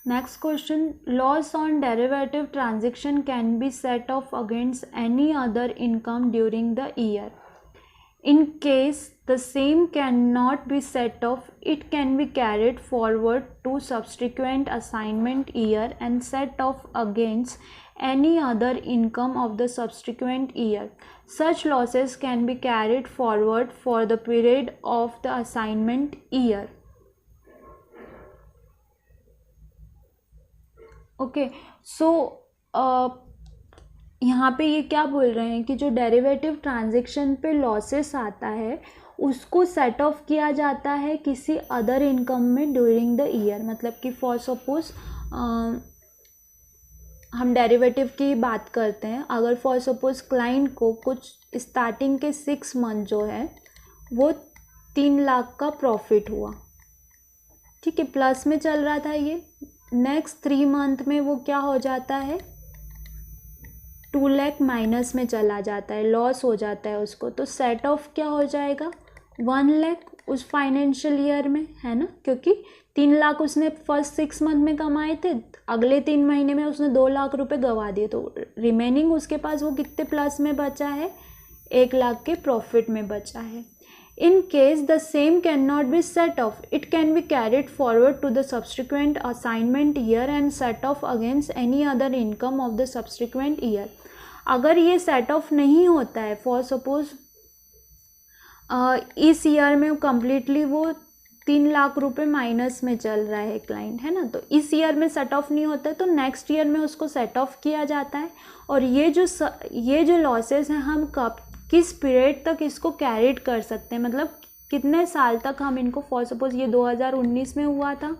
Next question, loss on derivative transaction can be set off against any other income during the year. In case the same cannot be set off, it can be carried forward to subsequent assignment year and set off against any other income of the subsequent year. Such losses can be carried forward for the period of the assignment year. Okay, so यहाँ पे ये क्या बोल रहे हैं कि जो derivative transaction पे लॉसेस आता है उसको सेट ऑफ किया जाता है किसी अदर इनकम में ड्यूरिंग द ईयर। मतलब कि फॉर सपोज हम डेरिवेटिव की बात करते हैं, अगर फॉर सपोज क्लाइंट को कुछ स्टार्टिंग के 6 मंथ जो है वो 3 लाख का प्रॉफिट हुआ, ठीक है, प्लस में चल रहा था ये। नेक्स्ट 3 मंथ में वो क्या हो जाता है? 2 लाख माइनस में चला जाता है, लॉस हो जाता है उसको। तो सेट ऑफ क्या हो जाएगा? 1 लाख उस फाइनेंशियल ईयर में, है ना, क्योंकि 3 लाख उसने फर्स्ट 6 मंथ में कमाए थे, अगले 3 महीने में उसने 2 लाख रुपए गंवा दिए, तो रिमेनिंग उसके पास वो कितने प्लस में बचा है? 1 लाख के प्रॉफिट में बचा है। In case the same cannot be set off, it can be carried forward to the subsequent assignment year and set off against any other income of the subsequent year. अगर ये set off नहीं होता है, for suppose इस year में completely वो 3 लाख रुपए minus में चल रहा है क्लाइंट, है ना, तो इस ईयर में सेट ऑफ नहीं होता है तो नेक्स्ट ईयर में उसको सेट ऑफ किया जाता है। और ये जो लॉसेस हैं हम कब किस पीरियड तक इसको कैरिड कर सकते हैं, मतलब कितने साल तक हम इनको, फॉर सपोज ये 2019 में हुआ था,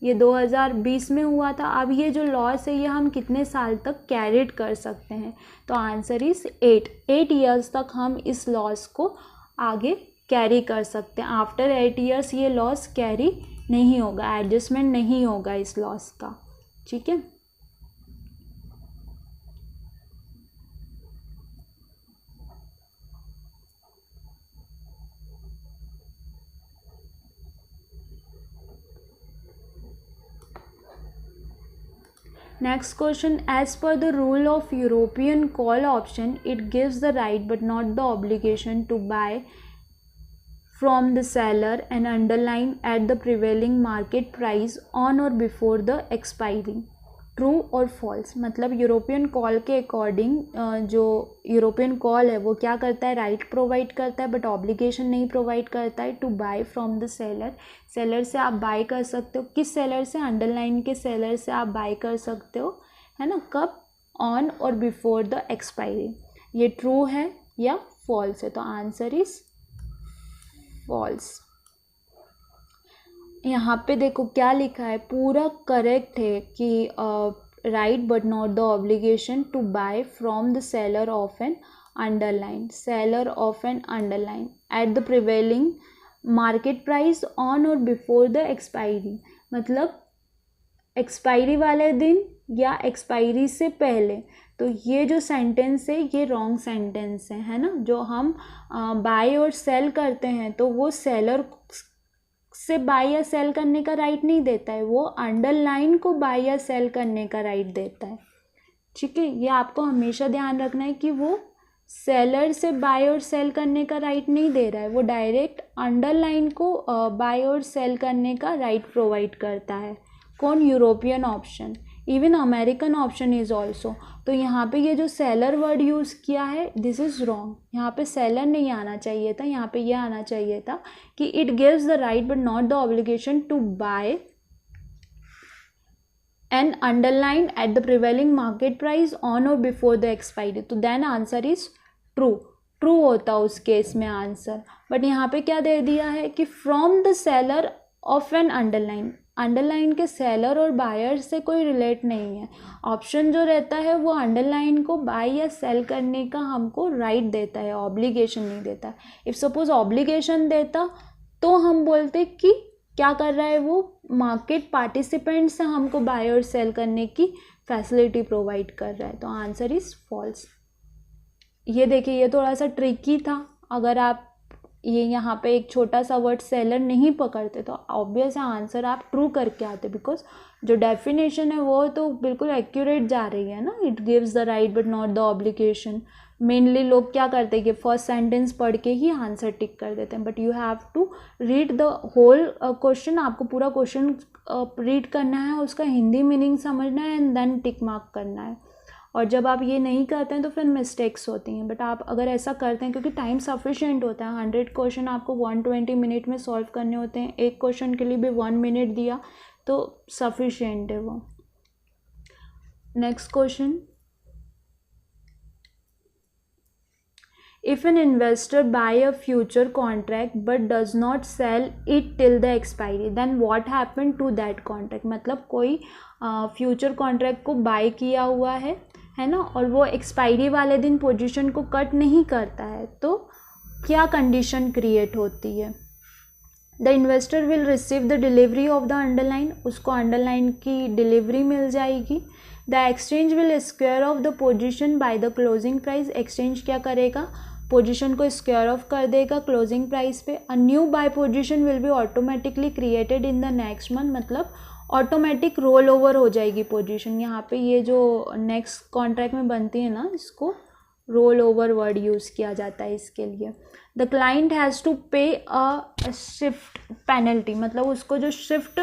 ये 2020 में हुआ था, अब ये जो लॉस है ये हम कितने साल तक कैरिड कर सकते हैं, तो आंसर इज 8 ईयर्स तक हम इस लॉस को आगे कैरी कर सकते हैं। आफ्टर 8 ईयर्स ये लॉस कैरी नहीं होगा, एडजस्टमेंट नहीं होगा इस लॉस का, ठीक है। Next question, as per the rule of European call option, it gives the right but not the obligation to buy from the seller and underline at the prevailing market price on or before the expiry. True और false, मतलब European call के according जो European call है वो क्या करता है, right provide करता है बट ऑब्लिगेशन नहीं प्रोवाइड करता है to buy from the seller. Seller से आप बाय कर सकते हो, किस सेलर से, अंडरलाइन के सेलर से आप बाय कर सकते हो, है ना, कब, on or before the expiry. ये ट्रू है या फॉल्स है, तो आंसर इज फॉल्स। यहाँ पे देखो क्या लिखा है, पूरा करेक्ट है कि right but not the obligation to buy from the seller of an underline, seller of an underline at the prevailing market price on or before the expiry, मतलब एक्सपायरी वाले दिन या एक्सपायरी से पहले। तो ये जो सेंटेंस है ये रॉन्ग सेंटेंस है ना, जो हम बाय और सेल करते हैं तो वो सेलर से बाय या सेल करने का राइट नहीं देता है, वो अंडरलाइन को बाय या सेल करने का राइट देता है, ठीक है। ये आपको हमेशा ध्यान रखना है कि वो सेलर से बाय और सेल करने का राइट नहीं दे रहा है, वो डायरेक्ट अंडरलाइन को बाय और सेल करने का राइट प्रोवाइड करता है। कौन, European option, even American option is also. तो यहाँ पे ये जो सेलर वर्ड यूज़ किया है दिस इज़ रॉन्ग, यहाँ पे सेलर नहीं आना चाहिए था, यहाँ पे ये आना चाहिए था कि it gives the right but not the obligation to buy an underline at the prevailing market price on or before the expiry, तो then answer is true, true होता उस केस में आंसर। बट यहाँ पे क्या दे दिया है कि from the seller of an underline, underline के सेलर और बायर से कोई रिलेट नहीं है। ऑप्शन जो रहता है वो अंडरलाइन को बाय या सेल करने का हमको राइट देता है, ऑब्लिगेशन नहीं देता। इफ़ सपोज ऑब्लिगेशन देता तो हम बोलते कि क्या कर रहा है वो, मार्केट पार्टिसिपेंट से हमको बाय और सेल करने की फैसिलिटी प्रोवाइड कर रहा है, तो आंसर इज़ फॉल्स। ये देखिए ये थोड़ा सा ट्रिकी था, अगर आप ये यहाँ पे एक छोटा सा वर्ड सेलर नहीं पकड़ते तो ऑब्वियस आंसर आप ट्रू करके आते, बिकॉज जो डेफिनेशन है वो तो बिल्कुल एक्यूरेट जा रही है ना, it gives the right but not the obligation. Mainly लोग क्या करते हैं कि फर्स्ट सेंटेंस पढ़ के ही आंसर टिक कर देते हैं, but you have to read the whole question, आपको पूरा क्वेश्चन रीड करना है, उसका हिंदी मीनिंग समझना है एंड देन टिक मार्क करना है। और जब आप ये नहीं करते हैं तो फिर मिस्टेक्स होती हैं, बट आप अगर ऐसा करते हैं क्योंकि टाइम सफिशिएंट होता है, 100 क्वेश्चन आपको 120 मिनट में सॉल्व करने होते हैं, एक क्वेश्चन के लिए भी 1 मिनट दिया तो सफिशिएंट है वो। Next question, if an investor buy a future contract but does not sell it till the expiry then what happen to that contract, मतलब कोई फ्यूचर कॉन्ट्रैक्ट को बाय किया हुआ है ना, और वो एक्सपायरी वाले दिन पोजीशन को कट नहीं करता है, तो क्या कंडीशन क्रिएट होती है। The investor will receive the delivery of the underline, उसको अंडरलाइन की डिलीवरी मिल जाएगी। The exchange will square of the position by the closing price, exchange क्या करेगा, पोजीशन को स्क्वायर ऑफ कर देगा क्लोजिंग प्राइस पे। A new buy position will be automatically created in the next month, मतलब automatic roll over हो जाएगी position. यहाँ पे ये जो नेक्स्ट कॉन्ट्रैक्ट में बनती है ना, इसको रोल ओवर वर्ड यूज़ किया जाता है इसके लिए। द क्लाइंट हैज़ टू पे अ शिफ्ट पेनल्टी, मतलब उसको जो शिफ्ट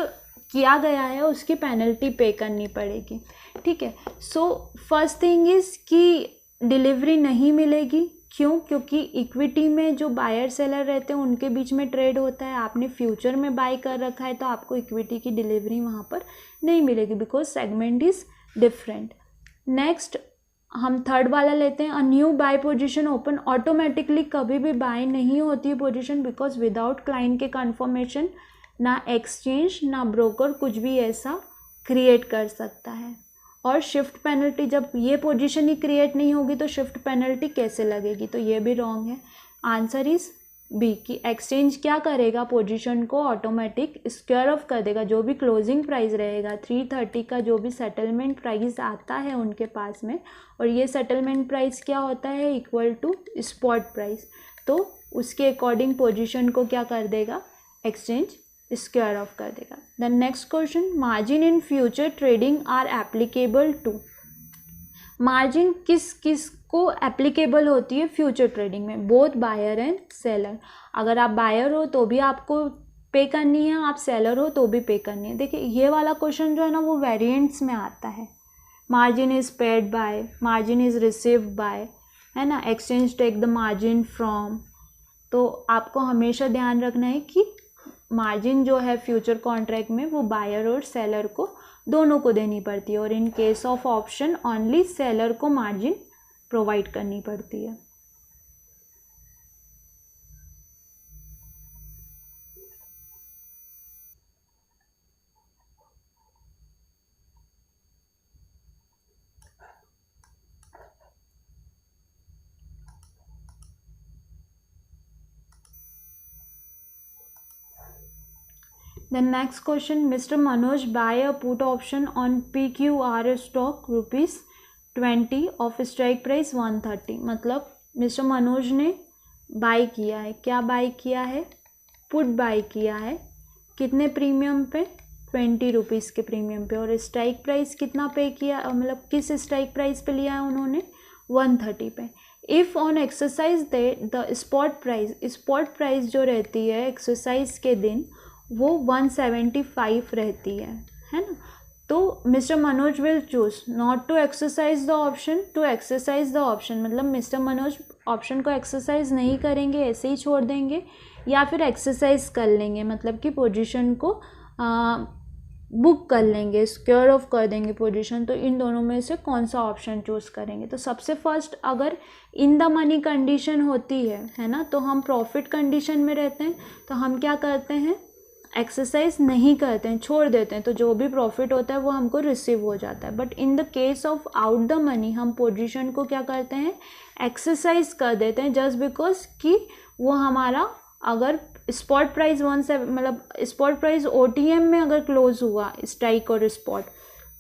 किया गया है उसकी पेनल्टी पे करनी पड़ेगी, ठीक है। सो फर्स्ट थिंग इज़ कि डिलीवरी नहीं मिलेगी, क्यों? क्योंकि इक्विटी में जो बायर सेलर रहते हैं उनके बीच में ट्रेड होता है, आपने फ्यूचर में बाय कर रखा है तो आपको इक्विटी की डिलीवरी वहाँ पर नहीं मिलेगी, because segment is different. Next हम थर्ड वाला लेते हैं, a new buy position open. Automatically कभी भी बाय नहीं होती है पोजीशन, बिकॉज विदाउट क्लाइंट के कंफर्मेशन ना एक्सचेंज ना ब्रोकर कुछ भी ऐसा क्रिएट कर सकता है। और शिफ्ट पेनल्टी, जब ये पोजीशन ही क्रिएट नहीं होगी तो शिफ्ट पेनल्टी कैसे लगेगी? तो ये भी रॉन्ग है। आंसर इज बी कि एक्सचेंज क्या करेगा, पोजीशन को ऑटोमेटिक स्क्वायर ऑफ कर देगा। जो भी क्लोजिंग प्राइस रहेगा 330 का, जो भी सेटलमेंट प्राइस आता है उनके पास में, और ये सेटलमेंट प्राइस क्या होता है, इक्वल टू स्पॉट प्राइस, तो उसके अकॉर्डिंग पोजीशन को क्या कर देगा, एक्सचेंज स्क्वायर ऑफ कर देगा। The next question, margin in future trading are applicable to. Margin किस किस को एप्लीकेबल होती है फ्यूचर ट्रेडिंग में? Both buyer and seller. अगर आप बायर हो तो भी आपको पे करनी है, आप सेलर हो तो भी पे करनी है। देखिए ये वाला क्वेश्चन जो है ना वो वेरिएंट्स में आता है। Margin is paid by, margin is received by, है ना, exchange take the margin from. तो आपको हमेशा ध्यान रखना है कि मार्जिन जो है फ्यूचर कॉन्ट्रैक्ट में वो बायर और सेलर को दोनों को देनी पड़ती है, और in case of option only seller को मार्जिन प्रोवाइड करनी पड़ती है। The next question, Mr. Manoj buy a put option on PQR stock ₹20 of strike price 130। मतलब मिस्टर मनोज ने बाय किया है, क्या बाय किया है, पुट बाय किया है, कितने प्रीमियम पे, 20 रुपीज़ के प्रीमियम पे, और स्ट्राइक प्राइस कितना पे किया, मतलब किस स्ट्राइक प्राइस पे लिया है उन्होंने, 130 पे। If on exercise the spot price जो रहती है एक्सरसाइज के दिन वो 175 रहती है ना। तो mister Manoj will choose not to exercise the option to exercise the option. मतलब मिस्टर मनोज ऑप्शन को एक्सरसाइज नहीं करेंगे, ऐसे ही छोड़ देंगे, या फिर एक्सरसाइज कर लेंगे, मतलब कि पोजीशन को बुक कर लेंगे, स्क्वायर ऑफ कर देंगे पोजीशन। तो इन दोनों में से कौन सा ऑप्शन चूज़ करेंगे? तो सबसे फर्स्ट अगर इन द मनी कंडीशन होती है ना, तो हम प्रॉफिट कंडीशन में रहते हैं, तो हम क्या करते हैं, एक्सरसाइज नहीं करते हैं, छोड़ देते हैं, तो जो भी प्रॉफिट होता है वो हमको रिसीव हो जाता है। But in the case of out the money हम पोजीशन को क्या करते हैं, एक्सरसाइज कर देते हैं, जस्ट बिकॉज कि वो हमारा अगर स्पॉट प्राइस मतलब स्पॉट प्राइस OTM में अगर क्लोज हुआ स्ट्राइक और स्पॉट,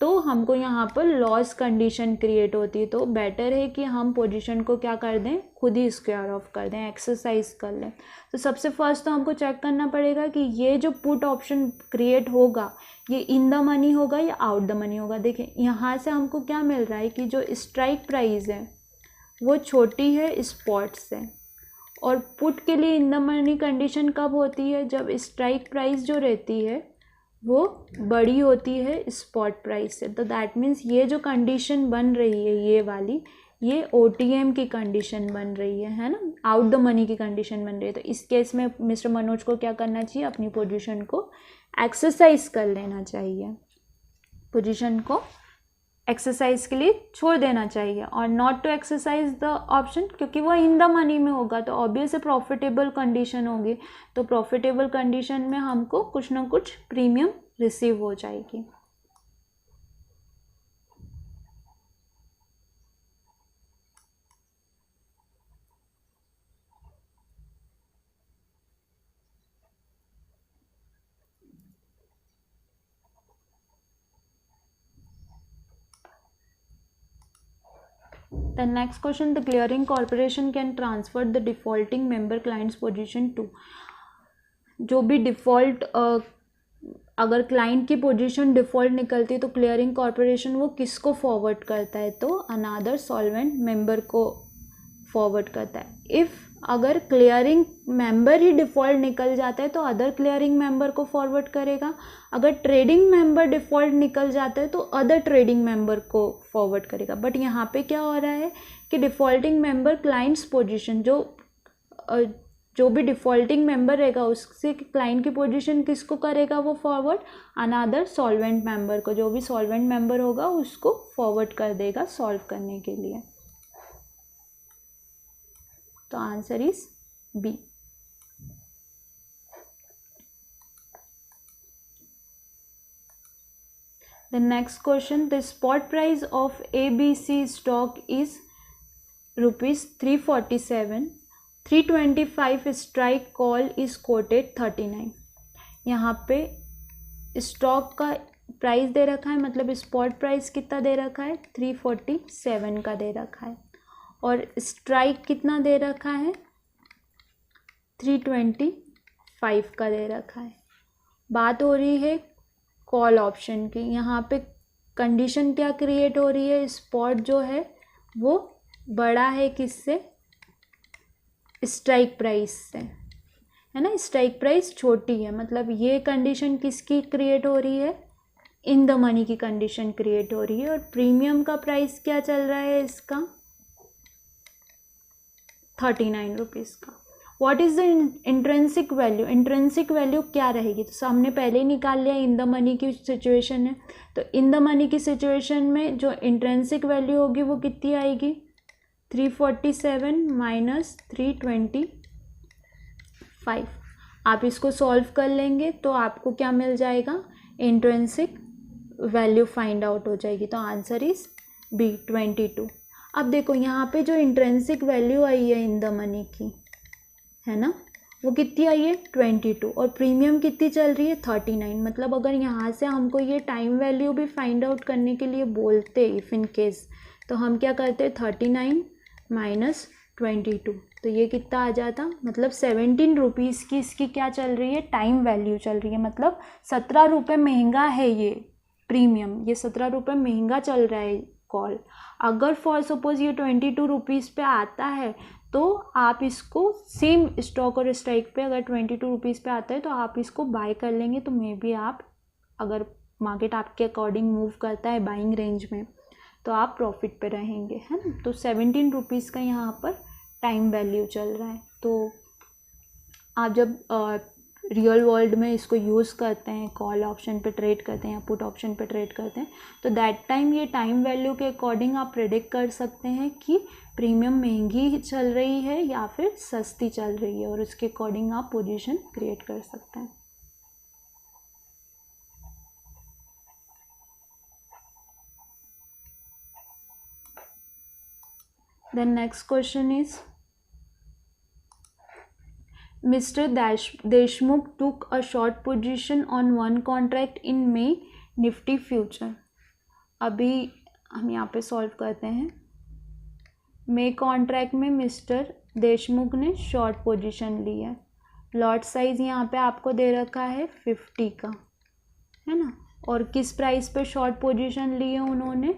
तो हमको यहाँ पर लॉस कंडीशन क्रिएट होती है। तो बेटर है कि हम पोजीशन को क्या कर दें, खुद ही स्क्वायर ऑफ कर दें, एक्सरसाइज कर लें। तो सबसे फर्स्ट तो हमको चेक करना पड़ेगा कि ये जो पुट ऑप्शन क्रिएट होगा ये इन द मनी होगा या आउट द मनी होगा। देखिए यहाँ से हमको क्या मिल रहा है कि जो स्ट्राइक प्राइस है वो छोटी है स्पॉट से, और पुट के लिए इन द मनी कंडीशन कब होती है, जब स्ट्राइक प्राइस जो रहती है वो बड़ी होती है स्पॉट प्राइस से। तो दैट मीन्स ये जो कंडीशन बन रही है ये वाली, ये OTM की कंडीशन बन रही है ना, आउट द मनी की कंडीशन बन रही है। तो इस केस में मिस्टर मनोज को क्या करना चाहिए, अपनी पोजीशन को एक्सरसाइज कर लेना चाहिए, पोजीशन को एक्सरसाइज के लिए छोड़ देना चाहिए, और not to exercise the option, क्योंकि वो इन द मनी में होगा तो ऑब्वियस प्रॉफिटेबल कंडीशन होगी। तो प्रॉफिटेबल कंडीशन में हमको कुछ ना कुछ प्रीमियम रिसीव हो जाएगी। The next question, the clearing corporation can transfer the defaulting member client's position to। जो भी डिफ़ॉल्ट अगर क्लाइंट की पोजीशन डिफ़ॉल्ट निकलती है तो क्लियरिंग कॉर्पोरेशन वो किसको फॉरवर्ड करता है, तो अनदर सॉल्वेंट मेंबर को फॉरवर्ड करता है। इफ़ अगर क्लियरिंग मेंबर ही डिफ़ॉल्ट निकल जाता है तो अदर क्लियरिंग मेंबर को फॉरवर्ड करेगा। अगर ट्रेडिंग मेंबर डिफ़ॉल्ट निकल जाता है तो अदर ट्रेडिंग मेंबर को फॉरवर्ड करेगा। बट यहाँ पे क्या हो रहा है कि डिफ़ॉल्टिंग मेंबर क्लाइंट्स पोजीशन, जो भी डिफ़ॉल्टिंग मेंबर रहेगा उससे क्लाइंट की पोजीशन किसको करेगा वो फॉरवर्ड, अनदर सॉल्वेंट मेंबर को। जो भी सॉल्वेंट मेंबर होगा उसको फॉरवर्ड कर देगा सॉल्व करने के लिए। तो answer is B. The next question, the spot price of ABC stock is rupees 347, 325 strike call is quoted 39। यहाँ पे स्टॉक का प्राइस दे रखा है, मतलब स्पॉट प्राइस कितना दे रखा है 347 का दे रखा है, और स्ट्राइक कितना दे रखा है 325 का दे रखा है। बात हो रही है कॉल ऑप्शन की। यहाँ पे कंडीशन क्या क्रिएट हो रही है, स्पॉट जो है वो बड़ा है किससे, स्ट्राइक प्राइस से, है ना। स्ट्राइक प्राइस छोटी है, मतलब ये कंडीशन किसकी क्रिएट हो रही है, इन द मनी की कंडीशन क्रिएट हो रही है। और प्रीमियम का प्राइस क्या चल रहा है इसका 39 रुपीज़ का। What is the intrinsic value, intrinsic value क्या रहेगी, तो हमने पहले ही निकाल लिया, इन द मनी की सिचुएशन है। तो इन द मनी की सिचुएशन में जो इंट्रेंसिक वैल्यू होगी वो कितनी आएगी 347 माइनस 325। आप इसको सॉल्व कर लेंगे तो आपको क्या मिल जाएगा, इंट्रेंसिक वैल्यू फाइंड आउट हो जाएगी। तो आंसर इज बी 22। अब देखो यहाँ पे जो इंट्रेंसिक वैल्यू आई है इन द मनी की, है ना, वो कितनी आई है 22, और प्रीमियम कितनी चल रही है 39। मतलब अगर यहाँ से हमको ये टाइम वैल्यू भी फाइंड आउट करने के लिए बोलते इफ़ इन केस, तो हम क्या करते 39 माइनस 22, तो ये कितना आ जाता, मतलब 17 रुपीज़ की इसकी क्या चल रही है टाइम वैल्यू चल रही है। मतलब 17 रुपये महंगा है ये प्रीमियम, ये 17 रुपये महंगा चल रहा है कॉल। अगर फॉर सपोज ये 22 रुपीज़ पे आता है तो आप इसको सेम स्टॉक और स्ट्राइक पे अगर 22 रुपीज़ पे आता है तो आप इसको बाय कर लेंगे। तो मे बी आप, अगर मार्केट आपके अकॉर्डिंग मूव करता है बाइंग रेंज में, तो आप प्रॉफिट पे रहेंगे, है ना। तो 17 रुपीज़ का यहाँ पर टाइम वैल्यू चल रहा है। तो आप जब रियल वर्ल्ड में इसको यूज़ करते हैं, कॉल ऑप्शन पे ट्रेड करते हैं या पुट ऑप्शन पे ट्रेड करते हैं, तो दैट टाइम ये टाइम वैल्यू के अकॉर्डिंग आप प्रेडिक्ट कर सकते हैं कि प्रीमियम महंगी चल रही है या फिर सस्ती चल रही है, और उसके अकॉर्डिंग आप पोजीशन क्रिएट कर सकते हैं। Then next question is, Mr. Deshmukh took a short position on one contract in May Nifty future। अभी हम यहाँ पे सॉल्व करते हैं। मे कॉन्ट्रैक्ट में मिस्टर देशमुख ने शॉर्ट पोजीशन ली है। लॉट साइज यहाँ पे आपको दे रखा है 50 का, है ना, और किस प्राइस पे शॉर्ट पोजीशन ली है उन्होंने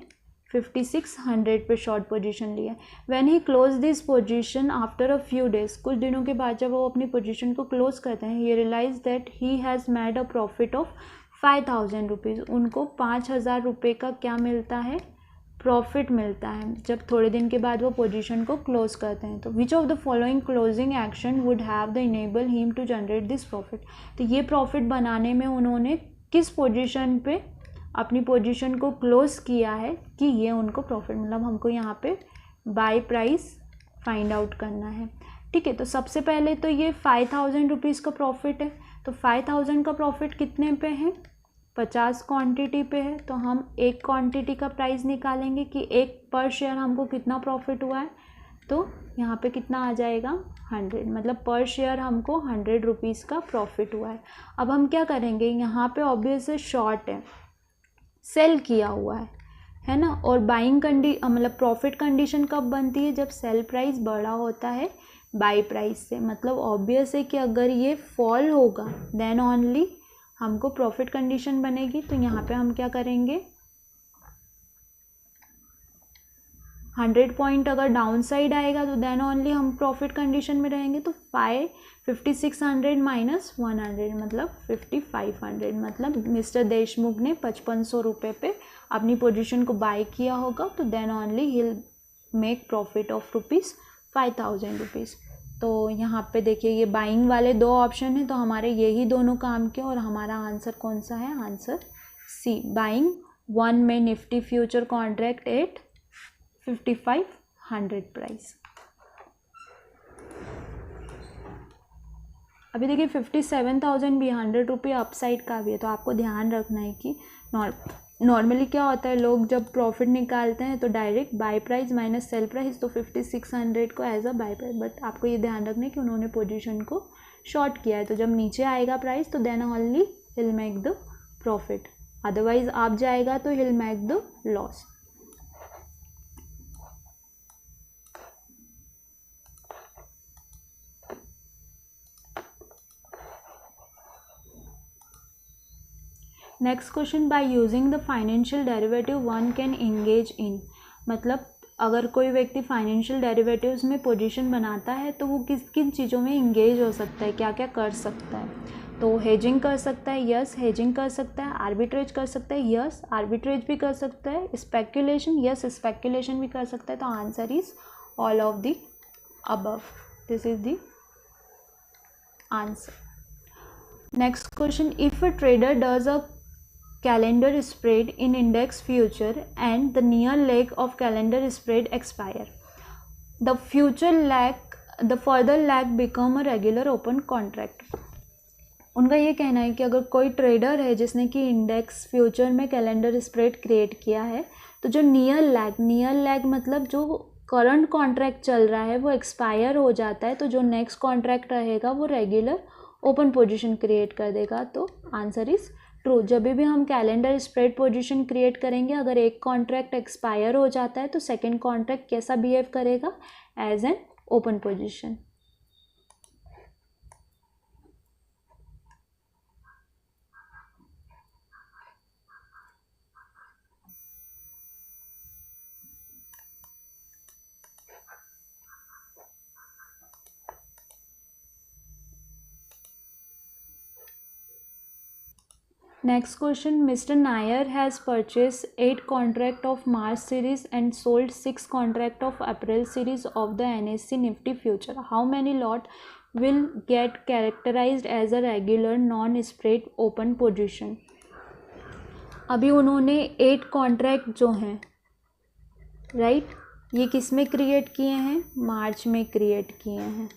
5600 पे शॉर्ट पोजीशन ली है। When he close this position after a few days, कुछ दिनों के बाद जब वो अपनी पोजीशन को क्लोज करते हैं, ये realize that he has made a profit of 5000 rupees. उनको 5000 रुपये का क्या मिलता है, प्रॉफिट मिलता है जब थोड़े दिन के बाद वो पोजीशन को क्लोज करते हैं। तो which of the following closing action would have the enable him to generate this profit. तो ये प्रॉफिट बनाने में उन्होंने किस पोजीशन पे अपनी पोजीशन को क्लोज किया है कि ये उनको प्रॉफिट, मतलब हमको यहाँ पे बाय प्राइस फाइंड आउट करना है। ठीक है, तो सबसे पहले तो ये 5000 रुपीज़ का प्रॉफिट है। तो 5000 का प्रॉफिट कितने पे है, 50 क्वांटिटी पे है। तो हम एक क्वांटिटी का प्राइस निकालेंगे कि एक पर शेयर हमको कितना प्रॉफिट हुआ है। तो यहाँ पे कितना आ जाएगा 100, मतलब पर शेयर हमको 100 रुपीज़ का प्रॉफिट हुआ है। अब हम क्या करेंगे, यहाँ पे ऑब्वियस शॉर्ट है, सेल किया हुआ है ना, और बाइंग मतलब प्रॉफिट कंडीशन कब बनती है, जब सेल प्राइस बड़ा होता है बाई प्राइस से। मतलब ऑब्वियस है कि अगर ये फॉल होगा देन ओनली हमको प्रॉफिट कंडीशन बनेगी। तो यहाँ पे हम क्या करेंगे 100 पॉइंट अगर डाउन साइड आएगा तो देन ओनली हम प्रॉफिट कंडीशन में रहेंगे। तो 5600 माइनस 100 मतलब 5500, मतलब मिस्टर देशमुख ने 5500 रुपये पे अपनी पोजीशन को बाय किया होगा, तो then only he will make profit of ₹5000 rupees. तो यहाँ पे देखिए ये बाइंग वाले दो ऑप्शन है, तो हमारे यही दोनों काम के, और हमारा आंसर कौन सा है, आंसर सी, बाइंग 1 में Nifty future contract at 5500 price. अभी देखिए 57,000 भी 100 रुपये अपसाइड का भी है, तो आपको ध्यान रखना है कि नॉर्मली क्या होता है, लोग जब प्रॉफिट निकालते हैं तो direct buy price minus sell price, तो 5600 को as a buy price, but आपको ये ध्यान रखना है कि उन्होंने पोजीशन को शॉर्ट किया है, तो जब नीचे आएगा प्राइस तो then only he'll make the profit, otherwise आप जाएगा तो he'll make the loss. Next question, by using the financial derivative one can engage in, मतलब अगर कोई व्यक्ति फाइनेंशियल डेरिवेटिव्स में पोजीशन बनाता है तो वो किस किन चीज़ों में इंगेज हो सकता है, क्या क्या कर सकता है। तो हेजिंग कर सकता है, यस हेजिंग कर सकता है, आर्बिट्रेज कर सकता है, यस आर्बिट्रेज भी कर सकता है, स्पेक्यूलेशन, यस स्पेक्यूलेशन भी कर सकता है। तो answer is all of the above, this is the answer. Next question, if a trader does a calendar spread in index future and the near leg of calendar spread expire, the future leg, the further leg become a regular open contract। उनका ये कहना है कि अगर कोई trader है जिसने कि इंडेक्स फ्यूचर में कैलेंडर स्प्रेड क्रिएट किया है, तो जो नियर लैग मतलब जो करंट कॉन्ट्रैक्ट चल रहा है वो एक्सपायर हो जाता है, तो जो नेक्स्ट कॉन्ट्रैक्ट रहेगा वो रेगुलर ओपन पोजीशन क्रिएट कर देगा। तो आंसर इज ट्रू। जब भी हम कैलेंडर स्प्रेड पोजीशन क्रिएट करेंगे, अगर एक कॉन्ट्रैक्ट एक्सपायर हो जाता है तो सेकंड कॉन्ट्रैक्ट कैसा बिहेव करेगा, as an open position. Next question, Mr. Nair has purchased 8 contract of March series and sold 6 contract of April series of the NSE Nifty future. How many lot will get characterized as a regular non-spread open position? अभी उन्होंने 8 contract जो हैं right, ये किस में create किए हैं, मार्च में क्रिएट किए हैं,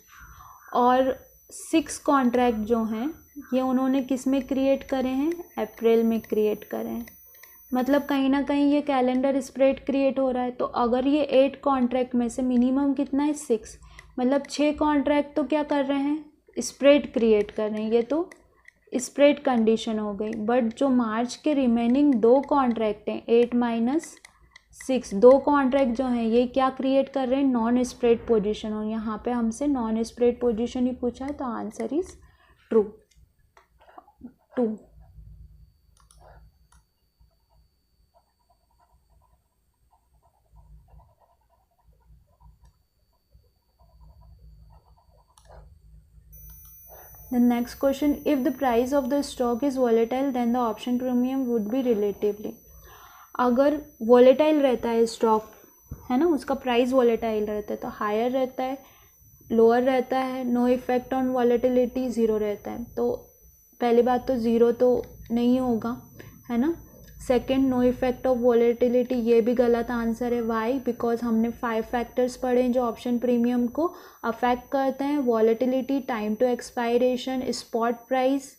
और 6 कॉन्ट्रैक्ट जो हैं ये उन्होंने किस में क्रिएट करे हैं, अप्रैल में क्रिएट करे हैं। मतलब कहीं ना कहीं ये कैलेंडर स्प्रेड क्रिएट हो रहा है। तो अगर ये 8 कॉन्ट्रैक्ट में से मिनिमम कितना है, 6, मतलब 6 कॉन्ट्रैक्ट तो क्या कर रहे हैं, स्प्रेड क्रिएट कर रहे हैं, ये तो स्प्रेड कंडीशन हो गई। बट जो मार्च के रिमेनिंग 2 कॉन्ट्रैक्ट हैं, 8 माइनस 6, 2 कॉन्ट्रैक्ट जो हैं ये क्या क्रिएट कर रहे हैं, नॉन स्प्रेड पोजीशन, और यहाँ पे हमसे नॉन स्प्रेड पोजीशन ही पूछा है, तो answer is true 2। The next question, if the price of the stock is volatile then the option premium would be relatively। अगर volatile रहता है स्टॉक है ना, उसका प्राइस volatile रहता है तो हायर रहता है, लोअर रहता है, no effect on volatility, zero रहता है। तो पहली बात तो ज़ीरो तो नहीं होगा है ना। Second, no effect of volatility, ये भी गलत आंसर है। वाई, बिकॉज हमने 5 फैक्टर्स पढ़े जो ऑप्शन प्रीमियम को अफेक्ट करते हैं, volatility, time to expiration, spot price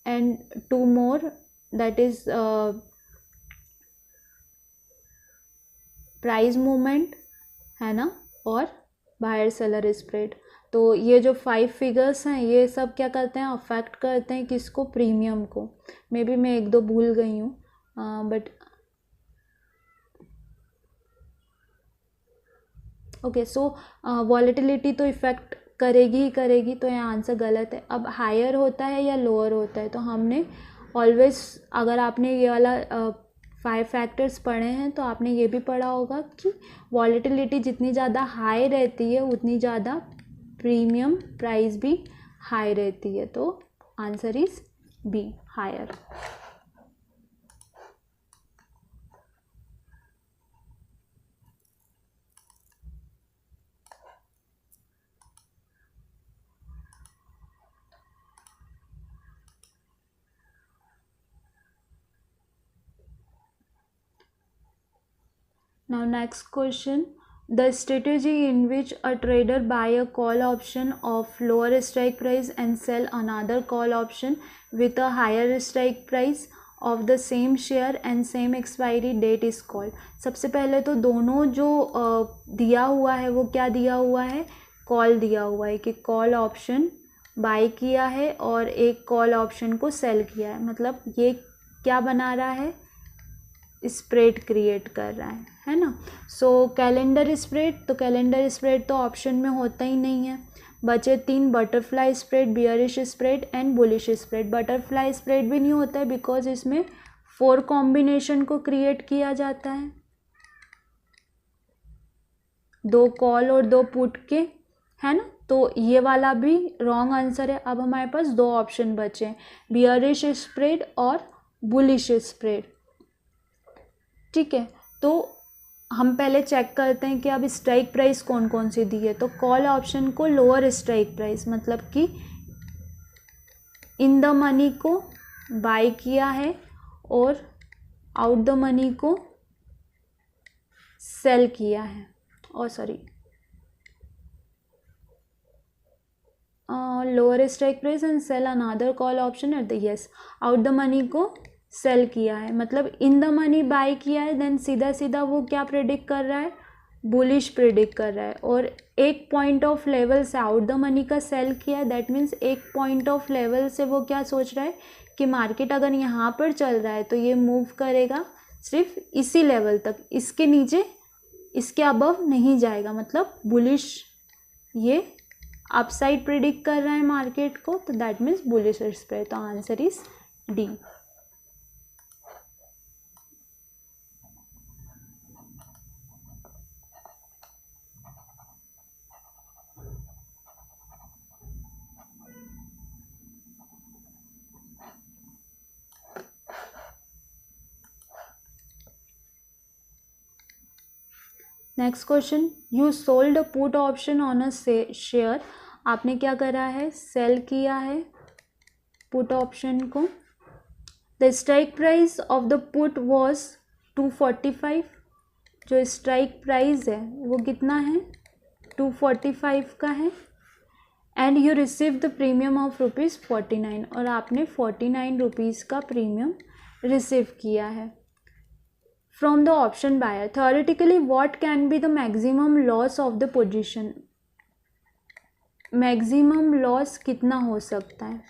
and 2 more, that is price movement है ना, और बायर सेलर स्प्रेड। तो ये जो 5 फिगर्स हैं ये सब क्या करते हैं, अफेक्ट करते हैं किसको, प्रीमियम को। मे बी मैं 1-2 भूल गई हूँ, बट ओके। सो वॉलेटिलिटी तो इफेक्ट करेगी ही करेगी, तो ये आंसर गलत है। अब हायर होता है या लोअर होता है, तो हमने ऑलवेज, अगर आपने ये वाला 5 फैक्टर्स पढ़े हैं तो आपने ये भी पढ़ा होगा कि वॉलेटिलिटी जितनी ज़्यादा हाई रहती है उतनी ज़्यादा प्रीमियम प्राइस भी हाई रहती है, तो answer is B, higher. Now next question, the strategy in which a trader buy a call option of lower strike price and sell another call option with a higher strike price of the same share and same expiry date is called। सबसे पहले तो दोनों जो दिया हुआ है वो क्या दिया हुआ है, कॉल दिया हुआ है कि कॉल ऑप्शन बाय किया है और एक कॉल ऑप्शन को सेल किया है, मतलब ये क्या बना रहा है, स्प्रेड क्रिएट कर रहा है ना। सो कैलेंडर स्प्रेड, तो कैलेंडर स्प्रेड तो ऑप्शन में होता ही नहीं है। बचे 3, butterfly spread, bearish spread and bullish spread. Butterfly spread भी नहीं होता है बिकॉज इसमें 4 कॉम्बिनेशन को क्रिएट किया जाता है, 2 कॉल और 2 पुट के, है ना, तो ये वाला भी रॉन्ग आंसर है। अब हमारे पास 2 ऑप्शन बचे, बियरिश स्प्रेड और बुलिश स्प्रेड। ठीक है, तो हम पहले चेक करते हैं कि अब स्ट्राइक प्राइस कौन कौन सी दी है। तो कॉल ऑप्शन को लोअर स्ट्राइक प्राइस, मतलब कि इन द मनी को बाय किया है और आउट द मनी को सेल किया है, और sorry lower strike price and sell another call option at the, yes, out the money को सेल किया है, मतलब इन द मनी बाय किया है, देन सीधा सीधा वो क्या प्रेडिक्ट कर रहा है, बुलिश प्रेडिक्ट कर रहा है। और एक पॉइंट ऑफ लेवल से आउट द मनी का सेल किया है, दैट मीन्स एक पॉइंट ऑफ लेवल से वो क्या सोच रहा है कि मार्केट अगर यहाँ पर चल रहा है तो ये मूव करेगा सिर्फ इसी लेवल तक, इसके नीचे, इसके अबव नहीं जाएगा, मतलब बुलिश ये अपसाइड प्रेडिक्ट कर रहा है मार्केट को, तो दैट मीन्स बुलिश स्प्रेड। तो answer is D. Next question, you sold a put option on a share. आपने क्या करा है, सेल किया है पुट ऑप्शन को। The strike price of the put was 245। जो स्ट्राइक प्राइस है वो कितना है, 245 का है। And you receive the premium of ₹49, और आपने 49 रुपीज़ का प्रीमियम रिसीव किया है from the option buyer। theoretically what can be the maximum loss of the position। Maximum loss कितना हो सकता है,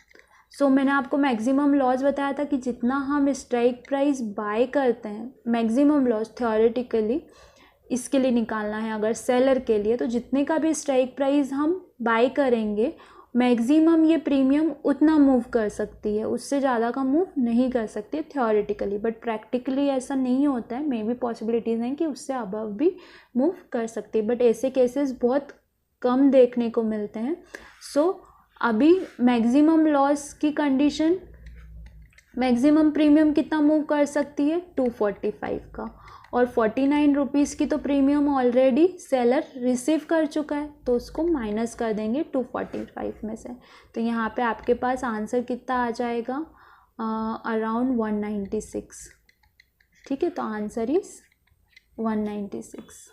सो मैंने आपको मैक्सिमम लॉस बताया था कि जितना हम स्ट्राइक प्राइस बाय करते हैं, मैक्सिमम लॉस theoretically इसके लिए निकालना है अगर सेलर के लिए, तो जितने का भी स्ट्राइक प्राइस हम बाय करेंगे मैक्सिमम ये प्रीमियम उतना मूव कर सकती है, उससे ज़्यादा का मूव नहीं कर सकती थ्योरेटिकली, बट प्रैक्टिकली ऐसा नहीं होता है। मे बी पॉसिबिलिटीज़ हैं कि उससे अबव भी मूव कर सकती है, बट ऐसे केसेस बहुत कम देखने को मिलते हैं। सो अभी मैक्सिमम लॉस की कंडीशन, मैक्सिमम प्रीमियम कितना मूव कर सकती है, 245 का, और 49 रुपीज़ की तो प्रीमियम ऑलरेडी सेलर रिसीव कर चुका है, तो उसको माइनस कर देंगे 245 में से। तो यहाँ पे आपके पास आंसर कितना आ जाएगा, अराउंड 196। ठीक है, तो answer is 196।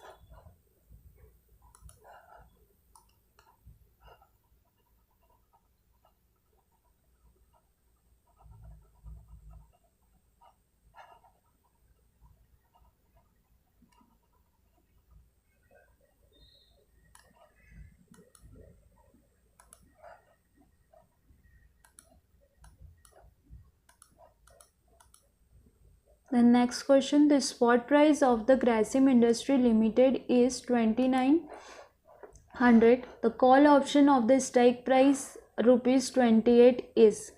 The next question, the spot price of the Grasim Industry Limited is 2900. The call option of the strike price ₹28 is।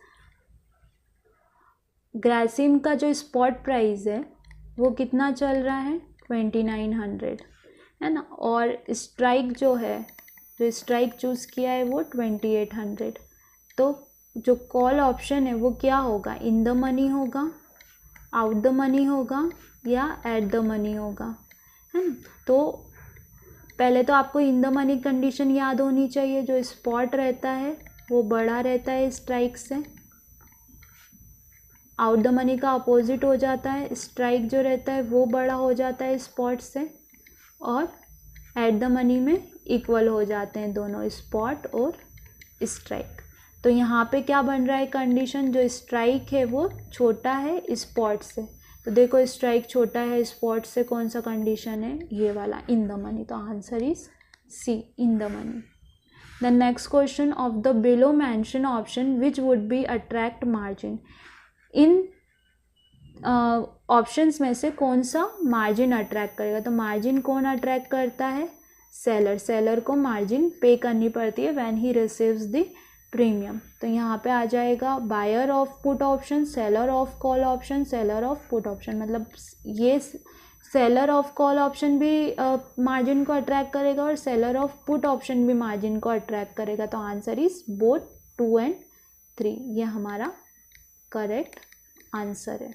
Grasim का जो स्पॉट प्राइस है वो कितना चल रहा है 2900, है ना। और स्ट्राइक जो है, जो स्ट्राइक चूज़ किया है वो 2800। तो जो कॉल ऑप्शन है वो क्या होगा, इन द मनी होगा, आउट द मनी होगा या एट द मनी होगा, है ना। तो पहले तो आपको इन द मनी कंडीशन याद होनी चाहिए, जो स्पॉट रहता है वो बड़ा रहता है स्ट्राइक से। आउट द मनी का अपोजिट हो जाता है, स्ट्राइक जो रहता है वो बड़ा हो जाता है स्पॉट से, और एट द मनी में इक्वल हो जाते हैं दोनों, स्पॉट और स्ट्राइक। तो यहाँ पे क्या बन रहा है कंडीशन, जो स्ट्राइक है वो छोटा है स्पॉट से। तो देखो स्ट्राइक छोटा है स्पॉट से, कौन सा कंडीशन है, ये वाला, इन द मनी। तो answer is C, in the money. The next question, of the below mention option which would be attract margin. इन ऑप्शंस में से कौन सा मार्जिन अट्रैक्ट करेगा। तो मार्जिन कौन अट्रैक्ट करता है, सेलर। सेलर को मार्जिन पे करनी पड़ती है when he receives the premium. तो यहाँ पे आ जाएगा buyer of put option, seller of call option, seller of put option. मतलब ये सेलर ऑफ कॉल ऑप्शन भी मार्जिन को अट्रैक्ट करेगा और सेलर ऑफ पुट ऑप्शन भी मार्जिन को अट्रैक्ट करेगा। तो आंसर इज बोथ 2 and 3, ये हमारा करेक्ट आंसर है।